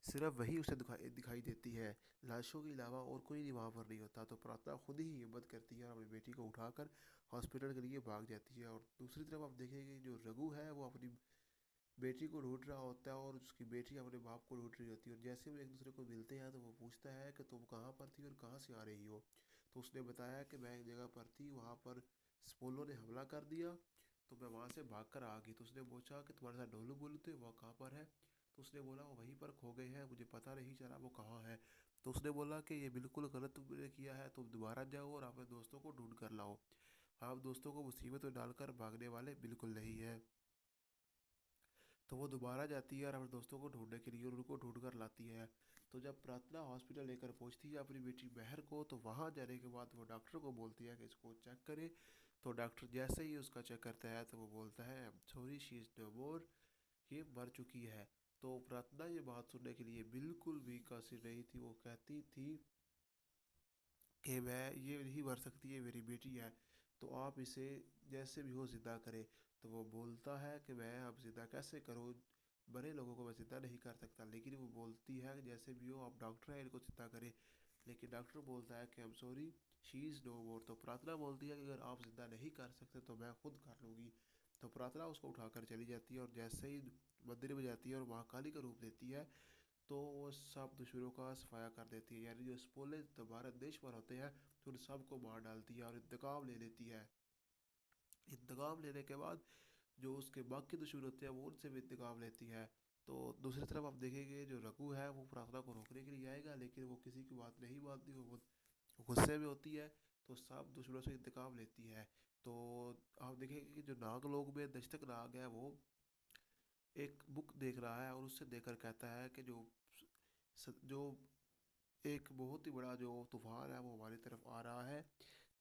सिर्फ वही उसे दिखाई दिखाई देती है। लाशों के अलावा और कोई नहीं वहाँ पर नहीं होता। तो प्रार्थना खुद ही हिम्मत करती है और अपनी बेटी को उठाकर हॉस्पिटल के लिए भाग जाती है। और दूसरी तरफ आप देखेंगे जो रघु है वो अपनी बेटी को ढूंढ रहा होता है और उसकी बेटी अपने बाप को ढूंढ रही होती है। और जैसे वो एक दूसरे को मिलते हैं तो वो पूछता है कि तुम कहाँ पर थी और कहाँ से आ रही हो। तो उसने बताया कि मैं एक जगह पर थी, वहाँ पर स्पोलो ने हमला कर दिया, तो मैं वहाँ से भाग कर आ गई। तो उसने पूछा कि तुम्हारे साथ ढोलू बोलू थे, वह कहाँ पर है। तो उसने बोला वो वहीं पर खो गए हैं, मुझे पता नहीं चला वो कहाँ है। तो उसने बोला कि ये बिल्कुल गलत तुमने किया है, तुम दोबारा जाओ और अपने दोस्तों को ढूंढ कर लाओ। आप दोस्तों को मुसीबत में डालकर भागने वाले बिल्कुल नहीं है। तो वो दोबारा जाती है और अपने दोस्तों को ढूंढने के लिए, और उनको ढूंढ कर लाती है। तो जब प्रार्थना हॉस्पिटल लेकर पहुंचती है अपनी बेटी महर को, तो वहाँ जाने के बाद वो डॉक्टर को बोलती है कि इसको चेक करे। तो डॉक्टर जैसे ही उसका चेक करता है तो वो बोलता है सॉरी शी इज़ नो मोर, ये मर चुकी है। तो प्रार्थना ये बात सुनने के लिए बिल्कुल भी कासिर नहीं थी। वो कहती थी कि मैं ये नहीं मर सकती, ये मेरी बेटी है, तो आप इसे जैसे भी हो ज़िंदा करें। तो वो बोलता है कि मैं अब ज़िंदा कैसे करूँ, बड़े लोगों को मैं ज़िंदा नहीं कर सकता। लेकिन वो बोलती है कि जैसे भी हो आप डॉक्टर हैं, इनको ज़िंदा करें। लेकिन डॉक्टर बोलता है कि I am sorry she is no more. तो प्रार्थना बोलती है कि अगर आप ज़िंदा नहीं कर सकते तो मैं खुद कर लूँगी। तो प्रार्थना उसको उठाकर चली जाती है और जैसे ही मंदिर में जाती है और महाकाली का रूप लेती है, तो वो सब दुश्मनों का सफाया कर देती है। यानी जो स्पोले भारत देश पर होते हैं, तो उन सबको मार डालती है और इंतकाम ले लेती है। इंतकाम लेने के बाद जो उसके बाकी दुश्मन होते हैं वो उनसे भी इंतकाम लेती है। तो दूसरी तरफ आप देखेंगे जो रघु है वो प्रार्थना को रोकने के लिए आएगा, लेकिन वो किसी की बात नहीं मानती, वो बहुत गुस्से में होती है। तो सब दुश्मनों से इंतकाम लेती है। तो आप देखेंगे कि जो नाग लोग में दस्तक नाग है, वो एक बुक देख रहा है और उससे देखकर कहता है कि जो एक बहुत ही बड़ा जो तूफान है वो हमारी तरफ आ रहा है।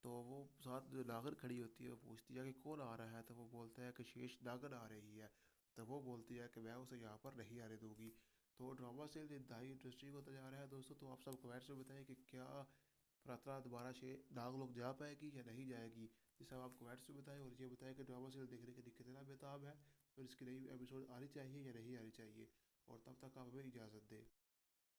तो वो साथ जो नागर खड़ी होती है वो पूछती है कि कौन आ रहा है। तो वो बोलता है कि शेष नागर आ रही है। तो वो बोलती है कि मैं उसे यहाँ पर नहीं आने दूंगी। तो ड्रामा से इंतहाई इंटरेस्टिंग होता जा रहा है दोस्तों। तो आप सब कमेंट्स में बताएं कि क्या प्रार्थना दोबारा से नाग लोग जा पाएगी या नहीं जाएगी। ये सब आप कमेंट्स में बताएं, और ये बताएं कि ड्रामा सीरियल देखने के लिए कितना बेताब है, और इसकी नई एपिसोड आनी चाहिए या नहीं आनी चाहिए। और तब तक आप हमें इजाज़त दें।